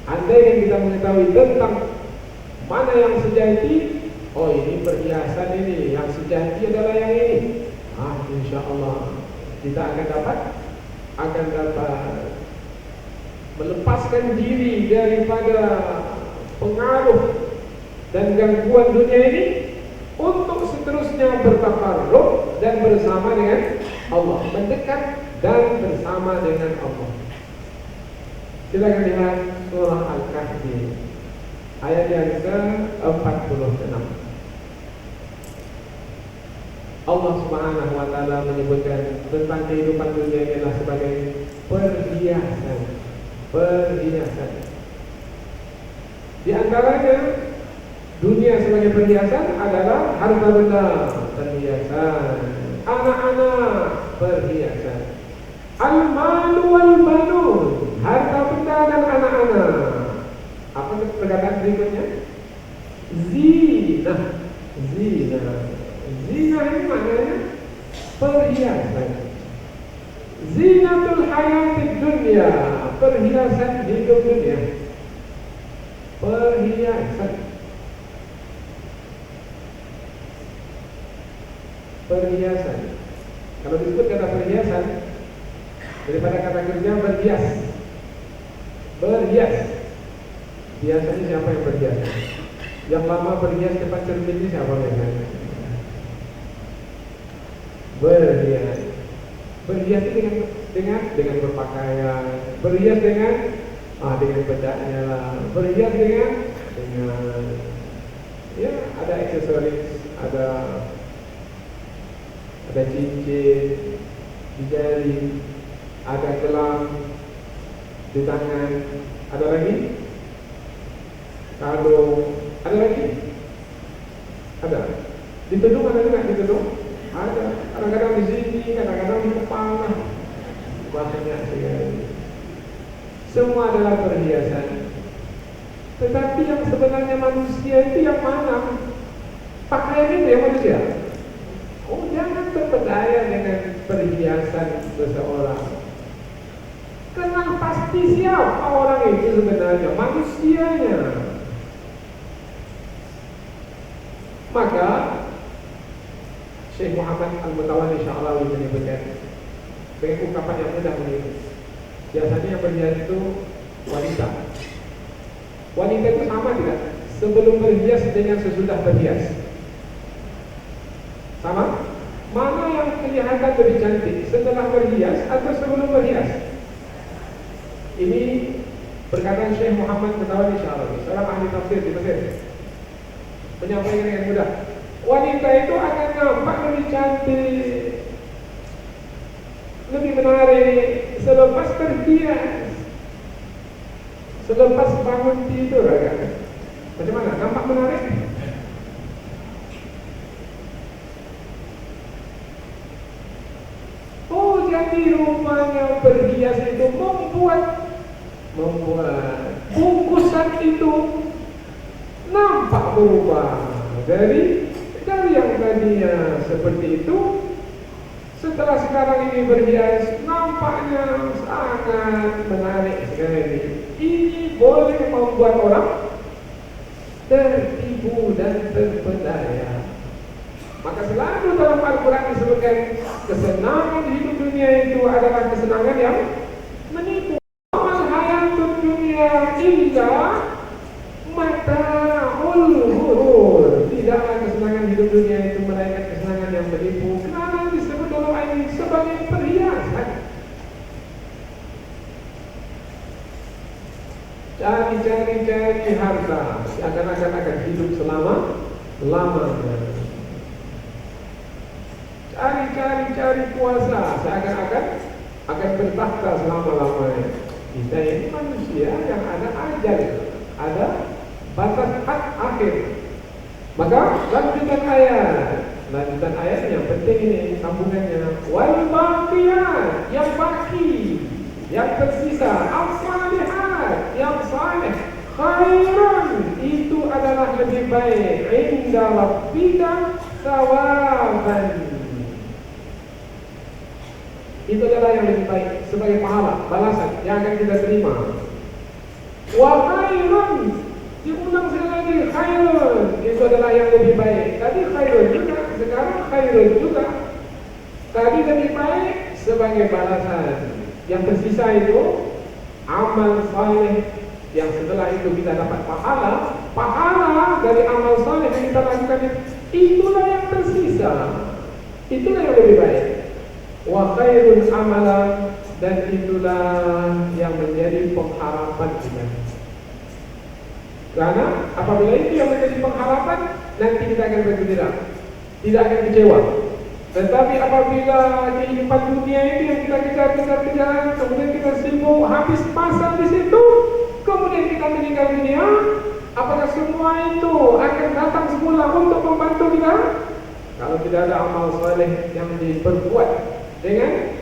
Andai yang kita mengetahui tentang mana yang sejati, oh ini perhiasan ini, yang sejati adalah yang ini, insya Allah kita akan dapat melepaskan diri daripada pengaruh dan gangguan dunia ini, untuk seterusnya bertakarruf dan bersama dengan Allah, mendekat dan bersama dengan Allah. Silakan lihat surah Al-Kahfi ayat yang ke-46. Allah Subhanahu wa taala menyebutkan tentang kehidupan dunia ini adalah sebagai perhiasan. Di antaranya dunia sebagai perhiasan adalah harta benda, perhiasan, anak-anak, perhiasan, al-malu wal banun, harta benda dan anak-anak. Apa perkataan berikutnya? Zina ini maknanya perhiasan. Zinatul hayatid dunya, perhiasan hidup dunia. Perhiasan. Kalau disebut kata perhiasan, daripada kata kerja berhias. Biasanya siapa yang berhias? Yang lama berhias depan cermin ini siapa biasanya? Berhias dengan berpakaian, berhias dengan bedaknya lah, berhias dengan ya ada aksesoris, ada cincin di jari, ada gelang di tangan, ada lagi kalung, ada lagi, ada di tudung, ada juga di tudung, ada kadang-kadang di sini, kadang-kadang di kepala, banyak sekali. Semua adalah perhiasan. Tetapi yang sebenarnya manusia itu yang mana? Pakaian itu yang manusia. Jangan terpedaya dengan perhiasan seseorang. Kenal pasti siapa orang itu sebenarnya, manusianya. Maka Muhammad Al-Mutawalli Sya'rawi menyebutkan dengan ungkapan yang mudah begini. Biasanya yang berhias itu wanita. Wanita itu sama tidak? Sebelum berhias dengan sesudah berhias. Sama? Mana yang kelihatan lebih cantik? Setelah berhias atau sebelum berhias? Ini perkataan Syekh Muhammad Al-Mutawalli Sya'rawi, seorang ahli tafsir di Mesir, menyampaikan dengan mudah. Wanita itu akan nampak lebih cantik, lebih menarik selepas terhias, selepas bangun tidur agak. Macam mana? Nampak menarik? Oh, jadi rupanya berhias itu membuat bungkusan itu nampak berubah dari yang tadinya seperti itu. Setelah sekarang ini berhias, nampaknya sangat menarik sekali. Ini boleh membuat orang tertipu dan terpedaya. Maka selalu dalam Al-Quran disebutkan kesenangan hidup dunia itu adalah kesenangan yang menipu. Amal hayatud dunia illa mata'ul ghurur. Tidaklah kesenangan hidup dunia itu melainkan kesenangan yang menipu. Kenapa disebut dalam ayat ini sebagai perhiasan? Cari harta, seakan-akan akan hidup selama-lamanya. Cari kuasa, seakan-akan akan bertakhta selama-lamanya. Kita ini manusia yang ada ajal, ada batas akhir. Maka lanjutan ayat yang penting ini sambungannya. Wal baqiyat, yang baki, yang tersisa, as-salihat, yang saleh, khairun, itu adalah lebih baik inda rabbika sawaban. Itu adalah yang lebih baik sebagai pahala, balasan yang akan kita terima. Wa khairun, diulang sekali lagi, khairun, itu adalah yang lebih baik. Tadi khairun juga, sekarang khairun juga. Tadi lebih baik sebagai balasan. Yang tersisa itu amal saleh, yang setelah itu kita dapat pahala dari amal saleh yang kita lakukan. Itulah yang tersisa, itulah yang lebih baik. Wa khairun amalan, dan itulah yang menjadi pengharapan kita. Karena apabila itu yang menjadi pengharapan, nanti kita akan bergembira, tidak akan kecewa. Tetapi apabila kehidupan dunia itu yang kita kejar, kemudian kita sibuk habis masa di situ, kemudian kita meninggal dunia, apakah semua itu akan datang semula untuk membantu kita? Kalau tidak ada amal saleh yang diperbuat dengan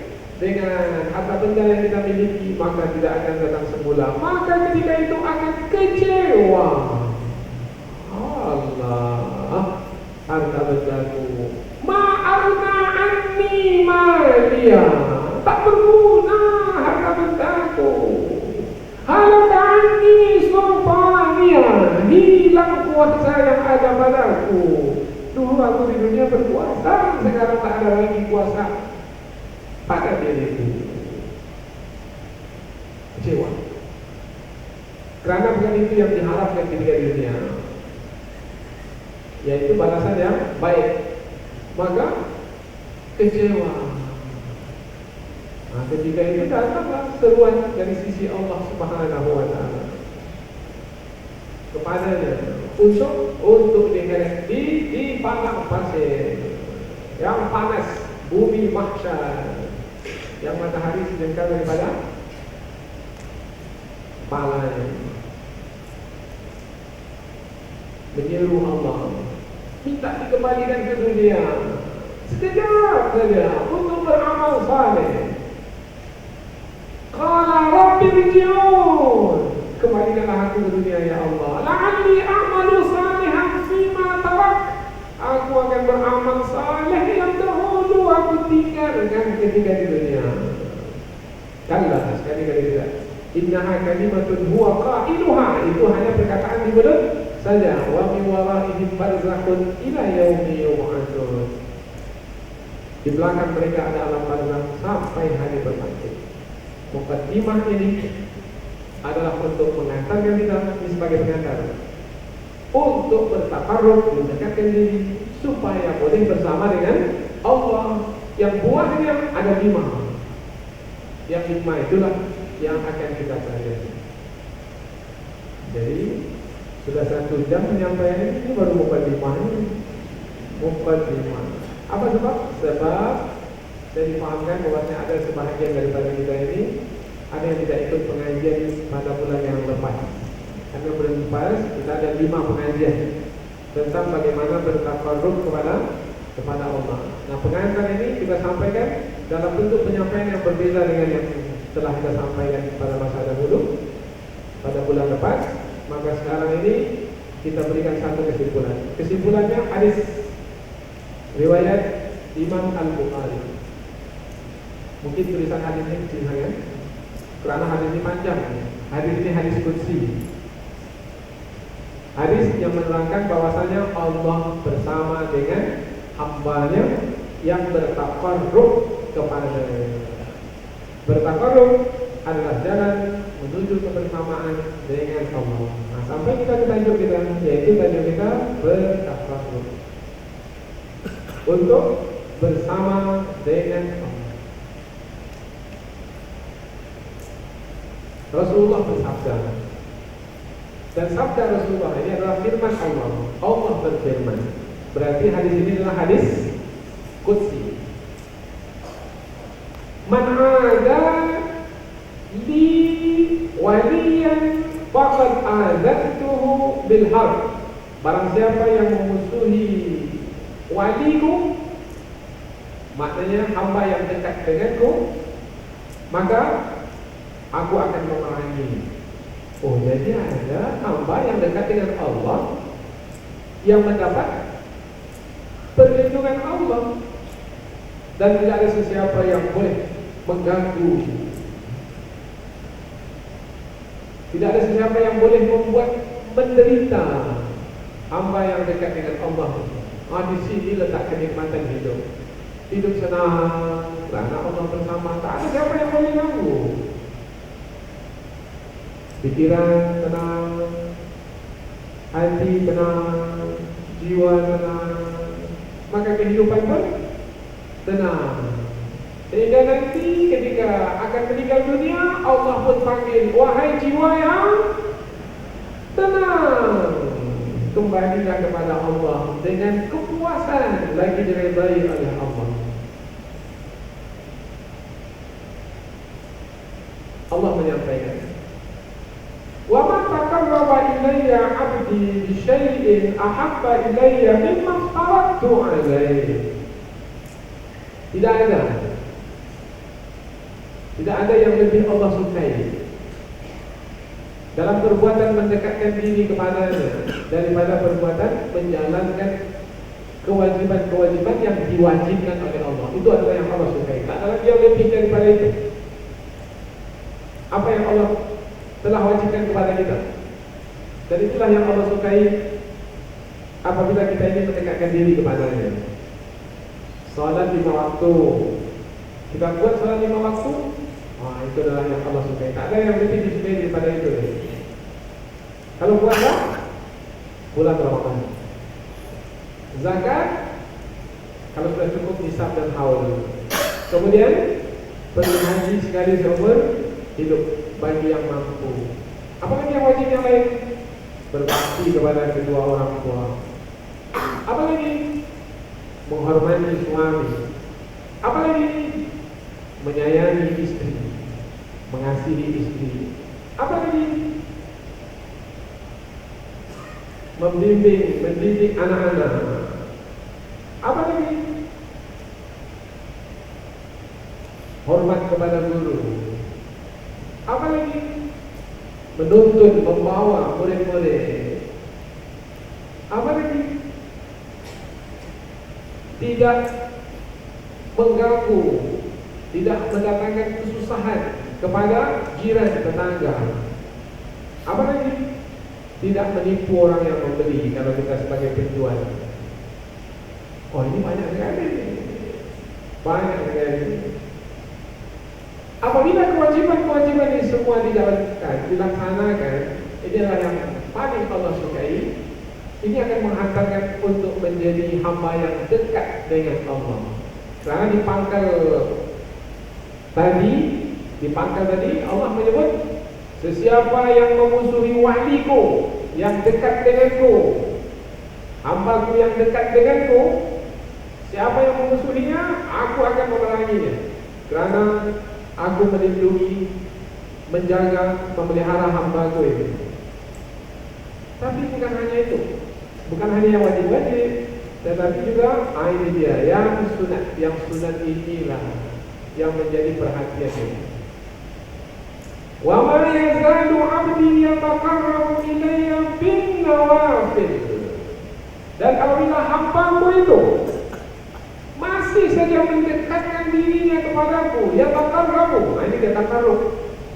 harta benda yang kita miliki, maka tidak akan datang semula. Maka ketika itu akan kecewa. Allah, harta bendaku, ma'arna anni malia, tak berguna harta bendaku. Halaka anni sultaniya, hilang kuasa yang ada padaku. Dulu aku di dunia berkuasa, sekarang tak ada lagi kuasa pada diriku. Kecewa. Karena bukan itu yang diharapkan ketika di dunia, yaitu balasan yang baik. Maka kecewa. Nah, ketika itu datanglah seruan dari sisi Allah Subhanahu wa Ta'ala kepadanya untuk di padang pasir yang panas, bumi mahsyar, yang matahari sejengkal daripada kepalanya. Menyeru Allah, minta dikembalikan ke dunia sekejap saja untuk beramal saleh. Qala rabbi rji'un, kembalikanlah aku ke dunia ya Allah. La'alli a'malu salihan fima tarak, aku akan beramal saleh yang dahulu aku tinggalkan ketika di dunia. Kalla, sekali-kali tidak. Innaha kalimatun huwa qailuha, itu hanya perkataan di mulut saja. Wa min waraihim barzakhun ila yaumi yub'atsun. Di belakang mereka ada alam barzakh sampai hari berbangkit. Mukaddimah ini adalah untuk mengantarkan kita sebagai pengantar untuk bertakarrub, mendekatkan diri supaya boleh bersama dengan Allah yang buahnya ada 5. Yang 5 itulah yang akan kita pelajari. Jadi sudah 1 jam menyampaikan ini baru mukaddimah ini. Mukaddimah. Apa sebab? Sebab saya dipahamkan bahwasanya ada sebahagian daripada kita ini ada yang tidak ikut pengajian pada bulan yang lepas. Karena bulan lepas kita ada 5 pengajian tentang bagaimana bertakarrub kepada Allah. Nah, pengantar ini kita sampaikan dalam bentuk penyampaian yang berbeza dengan yang telah kita sampaikan pada masa dahulu pada bulan lepas. Maka sekarang ini kita berikan satu kesimpulan. Kesimpulannya hadis riwayat Imam Al-Bukhari. Mungkin tulisan hadis ini kecil sangat karena hadis ini panjang. Hadis ini hadis qudsi. Hadis yang menerangkan bahwasanya Allah bersama dengan hambanya yang bertakarrub kepada-Nya. Bertakarrub adalah jalan menuju kebersamaan dengan Allah. Nah, sampai kita ke tajuk kita, yaitu tajuk kita bertakarrub untuk bersama dengan Allah. Rasulullah bersabda, dan sabda Rasulullah ini adalah firman Allah. Allah berfirman. Berarti hadis ini adalah hadis qudsi. Man ada li waliyan faqad azantuhu bil harb. Barang siapa yang memusuhi waliku, maknanya hamba yang dekat denganku, maka aku akan memerangi. Oh, jadi ada hamba yang dekat dengan Allah yang mendapat perlindungan Allah, dan tidak ada sesiapa yang boleh mengganggu. Tidak ada sesiapa yang boleh membuat menderita hamba yang dekat dengan Allah. Di sini letak kenikmatan hidup. Hidup senang karena Allah bersama. Tak ada siapa yang boleh ganggu. Pikiran tenang, hati tenang, jiwa tenang, maka kehidupan pun tenang. Sehingga nanti ketika akan meninggal dunia, Allah pun panggil, wahai jiwa yang tenang, kembalilah kepada Allah dengan kepuasan lagi diridai oleh Allah. Allah menyampaikan, wa ma taqarraba ilayya 'abdi bi syai'in ahabba ilayya mimma aftaratu 'alaihi. Tidak ada yang lebih Allah sukai dalam perbuatan mendekatkan diri kepadanya daripada perbuatan menjalankan kewajiban-kewajiban yang diwajibkan oleh Allah. Itu adalah yang Allah sukai. Tak ada lagi yang lebih daripada itu. Apa yang Allah telah wajibkan kepada kita, dan itulah yang Allah sukai apabila kita ingin mendekatkan diri kepadanya. Salat 5 waktu, kita buat salat 5 waktu, itu adalah yang Allah sukai. Tak ada yang lebih disukai daripada itu. Kalau puasa, bulan Ramadan. Zakat, kalau sudah cukup nisab dan haul. Kemudian pergi haji sekali seumur hidup bagi yang mampu. Apalagi yang wajib yang lain? Berbakti kepada kedua orang tua. Apalagi menghormati suami. Apalagi menyayangi istri, mengasihi istri. Apalagi membimbing, mendidik anak-anak. Apalagi hormat kepada guru. Apalagi menuntun, membawa murid-murid. Apalagi tidak mengganggu, tidak mendatangkan kesusahan kepada jiran tetangga. Apalagi tidak menipu orang yang membeli kalau kita sebagai penjual. Oh, ini banyak sekali. Banyak sekali. Apabila kewajiban-kewajiban ini semua dijalankan, dilaksanakan, inilah yang paling Allah sukai. Ini akan menghantarkan untuk menjadi hamba yang dekat dengan Allah. Karena di pangkal tadi Allah menyebut, sesiapa yang memusuhi waliku, yang dekat denganku, hambaku yang dekat denganku, siapa yang memusuhinya, aku akan memeranginya. Kerana aku melindungi, menjaga, memelihara hambaku ini. Tapi bukan hanya itu, bukan hanya yang wajib-wajib, tetapi juga ini dia yang sunat inilah yang menjadi perhatian ini. Wa ma yazalu 'abdi yataqarrabu ilayya bin nawafil. Dan apabila hambaku itu masih saja mendekatkan dirinya kepadaku, yataqarrabu, ini dia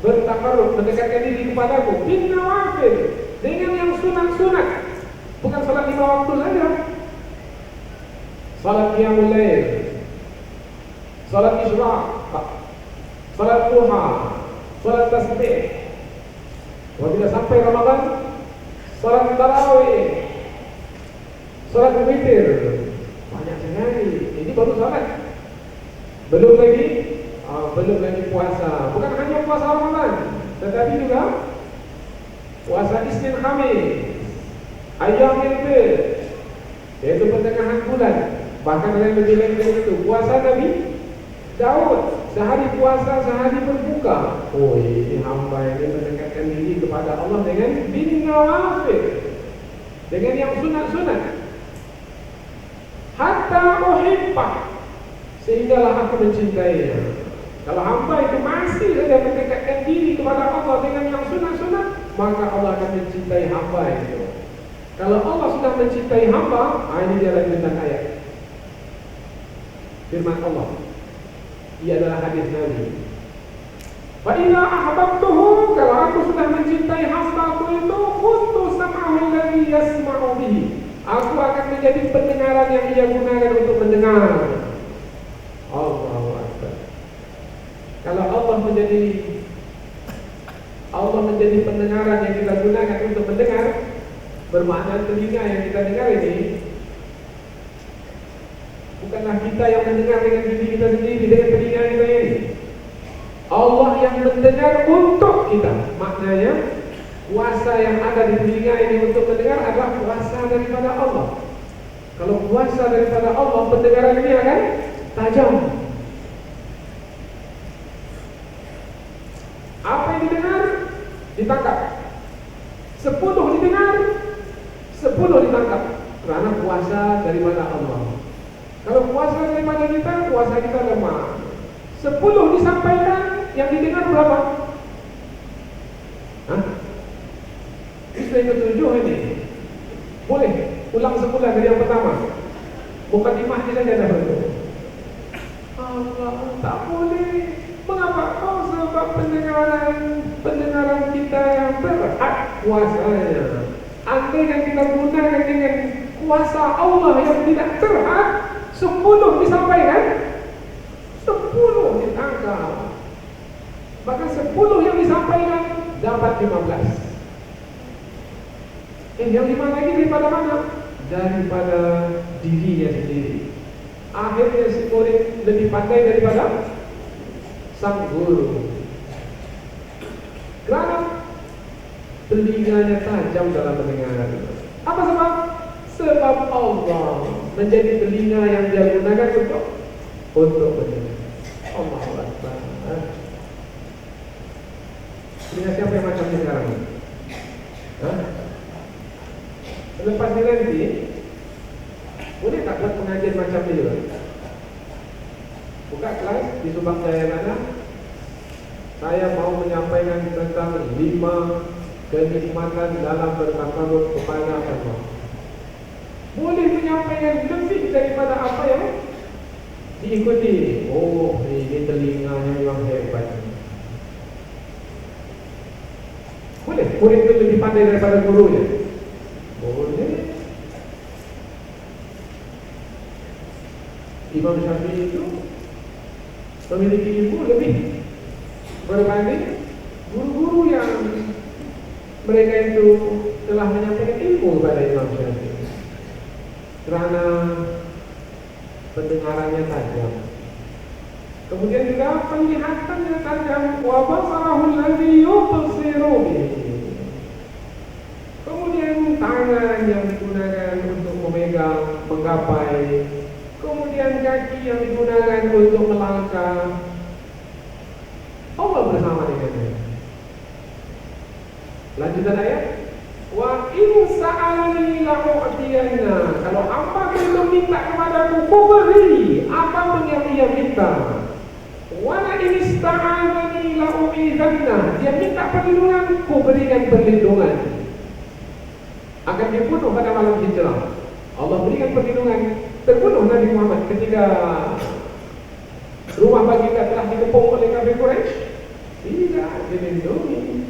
bertakarrub, mendekatkan diri kepadaku bin nawafil, dengan yang sunat-sunat, bukan salat 5 waktu saja. Salat qiyamul lail, salat isyraq, salat duha, salat tasbih. Apabila sampai Ramadan, salat tarawih, salat witir. Banyak sekali. Ini baru salat. Belum lagi puasa. Bukan hanya puasa Ramadan, tetapi juga puasa Isnin Khamis, Ayyamul Bid, yaitu pertengahan bulan. Bahkan ada yang lebih lengkap itu, puasa Nabi Daud, sehari puasa, sehari berbuka. Oh, ini hamba ini mendekatkan diri kepada Allah dengan bin nawafil, dengan yang sunat-sunat. Hatta uhibbah, sehinggalah aku mencintainya. Kalau hamba itu masih saja mendekatkan diri kepada Allah dengan yang sunat-sunat, maka Allah akan mencintai hamba itu. Kalau Allah sudah mencintai hamba, ini dia lanjutan ayat firman Allah. Ia adalah hadis Nabi. Fa idza ahbabtuhu, kalau aku sudah mencintai hamba-Ku itu, kuntu sam'ahu alladhi yasma'u bihi, aku akan menjadi pendengaran yang ia gunakan untuk mendengar. Allahu Akbar. Kalau Allah menjadi pendengaran yang kita gunakan untuk mendengar, bermakna telinga yang kita dengar ini bukanlah kita yang mendengar dengan diri kita sendiri, dengan telinga kita ini. Allah yang mendengar untuk kita. Maknanya kuasa yang ada di telinga ini untuk mendengar adalah kuasa daripada Allah. Kalau kuasa daripada Allah, pendengaran ini akan tajam. Apa yang didengar ditangkap. 10 didengar, 10 ditangkap. Karena kuasa daripada Allah. Kalau kuasa daripada kita, kuasa kita lemah. 10 disampaikan, yang didengar berapa? Istilah yang ketujuh ini. Boleh ulang semula dari yang pertama. Mukadimahnya saja dah betul. Allah, tak boleh. Mengapa? Oh, sebab pendengaran kita yang berhak kuasanya. Andai yang kita gunakan dengan kuasa Allah yang tidak terhad, 10 disampaikan, 10 ditangkap. Bahkan 10 yang disampaikan dapat 15. Yang 5 lagi daripada mana? Daripada dirinya sendiri. Akhirnya si murid lebih pandai daripada sang guru. Kerana telinganya tajam dalam mendengar. Apa sebab? Sebab Allah menjadi telinga yang dia gunakan untuk mendengar. Allahu Akbar. Telinga siapa yang macam ni sekarang? Lepas ni nanti, boleh tak buat pengajian macam ni juga? Buka kelas di Subang Jaya mana? Saya mau menyampaikan tentang 5 kenikmatan dalam bertakarub kepada Allah. Boleh menyampaikan lebih daripada apa yang diikuti. Oh, ini telinganya memang hebat. Boleh murid itu lebih pandai daripada gurunya. Boleh. Imam Syafi'i itu memiliki ilmu lebih berbanding guru-guru yang mereka itu telah menyampaikan ilmu kepada Imam Syafi'i, kerana pendengarannya tajam. Kemudian juga penglihatannya tajam, wa basarahul ladzi yubsiru bihi. Kemudian tangan yang digunakan untuk memegang, menggapai. Kemudian kaki yang digunakan untuk melangkah. Allah bersama dengannya. Lanjutan ayat, wa in sa'alani la'u'tiyanna. Kalau hamba itu minta kepadaku, ku beri apapun yang dia minta. Wa la in ista'alani la'u'izanna. Dia minta perlindungan, ku berikan perlindungan. Akan dibunuh pada malam hijrah, Allah berikan perlindungan. Terbunuh Nabi Muhammad ketika rumah baginda telah dikepung oleh kafir Quraisy, tidak dilindungi.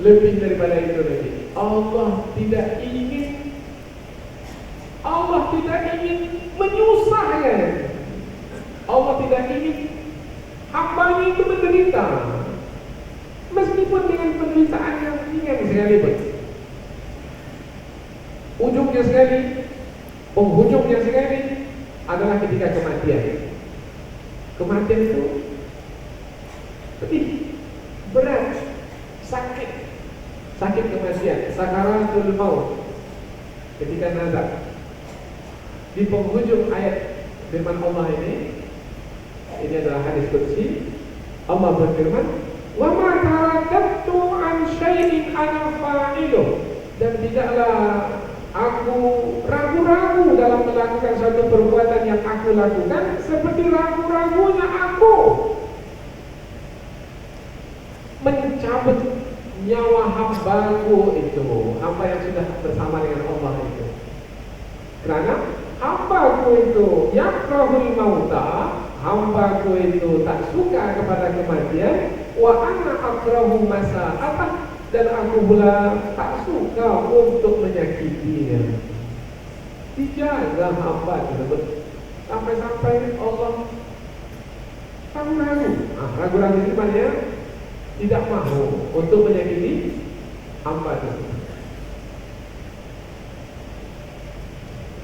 Lebih daripada itu lagi, Allah tidak ingin menyusahkan. Allah tidak ingin hamba-Nya itu menderita, meskipun dengan penderitaan yang ringan sekalipun. Ujungnya sekali, penghujungnya sekali adalah ketika kematian. Kematian itu pedih, berat, sakit kematian, sakaratul maut. Ketika nazar di penghujung ayat firman Allah ini adalah hadis qudsi. Allah berfirman, wa ma taraktu an syai'in ana fa'iluh. Dan tidaklah aku ragu-ragu dalam melakukan suatu perbuatan yang aku lakukan seperti ragu-ragunya aku mencabut nyawa hambaku itu, hamba yang sudah bersama dengan Allah itu. Karena hambaku itu yakrahul mauta, hambaku itu tak suka kepada kematian, wa ana akrahu masa'atah, dan aku pula tak suka untuk menyakitinya. Dijaga hamba tersebut sampai-sampai Allah ragu-ragu. Ragu-ragu itu maknanya tidak mahu untuk menyakiti hamba tersebut.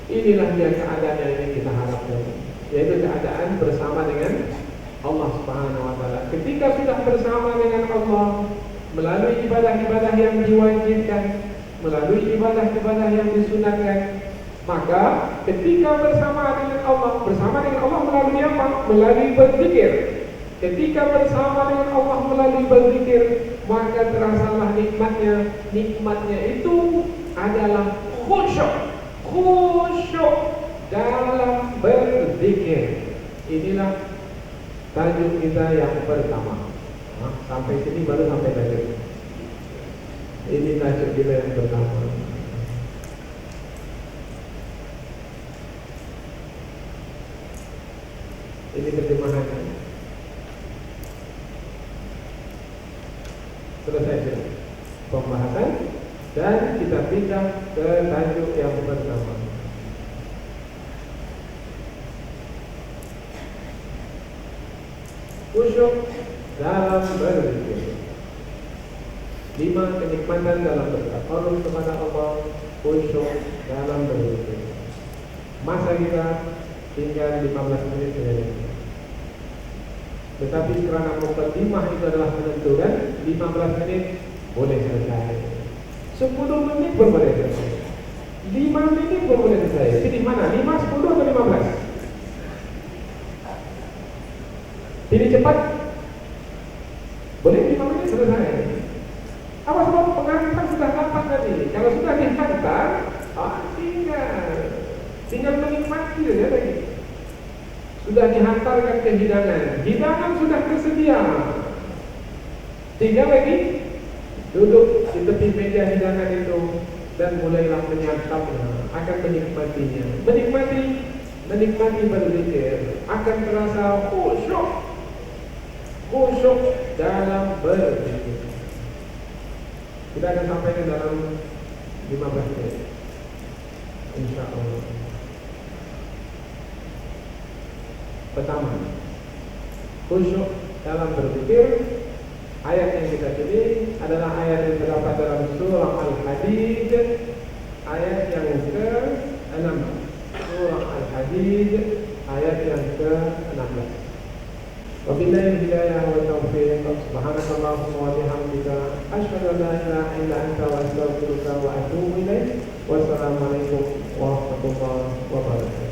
Inilah dia keadaan yang ingin kita harapkan, yaitu keadaan bersama dengan Allah Subhanahu wa Ta'ala. Ketika sudah bersama dengan Allah melalui ibadah-ibadah yang diwajibkan, melalui ibadah-ibadah yang disunatkan, maka ketika bersama dengan Allah melalui apa? Melalui berzikir. Ketika bersama dengan Allah melalui berzikir, maka terasalah nikmatnya. Nikmatnya itu adalah khusyuk dalam berzikir. Inilah tajuk kita yang pertama. Sampai sini baru sampai tajuk. Ini tajuk kita yang pertama. Ini terjemahannya. Selesai sudah pembahasan dan kita pindah ke tajuk yang pertama. Khusyuk dalam berzikir. 5 kenikmatan dalam bertakarrub kepada Allah, khusyuk dalam berzikir. Masa kita tinggal 15 menit saja. Tetapi kerana mukadimah itu adalah menentukan, 15 menit boleh selesai, 10 menit pun boleh selesai, 5 menit pun boleh selesai. Pilih mana? 5, 10 atau 15? Pilih cepat. Boleh 5 menit selesai. Apa sebab pengantar sudah dapat tadi? Kalau sudah dihantar, tinggal menikmati saja lagi. Sudah dihantarkan ke hidangan sudah tersedia. Tinggal lagi duduk di tepi meja hidangan itu dan mulailah menyantapnya, akan menikmatinya. Menikmati berzikir akan terasa khusyuk dalam berzikir. Kita akan sampaikan dalam 15 menit, insya Allah. Pertama, khusyuk dalam berpikir. Ayat yang kita pilih adalah ayat yang terdapat dalam surah Al-Hadid, ayat yang ke-6. Surah Al-Hadid, ayat yang ke-16. Wabillahi hidayah wa taufiq. Subhanakallahumma wa bihamdika asyhadu an la ilaha illa anta wa astaghfiruka wa atubu ilaik. Wassalamualaikum warahmatullahi wabarakatuh.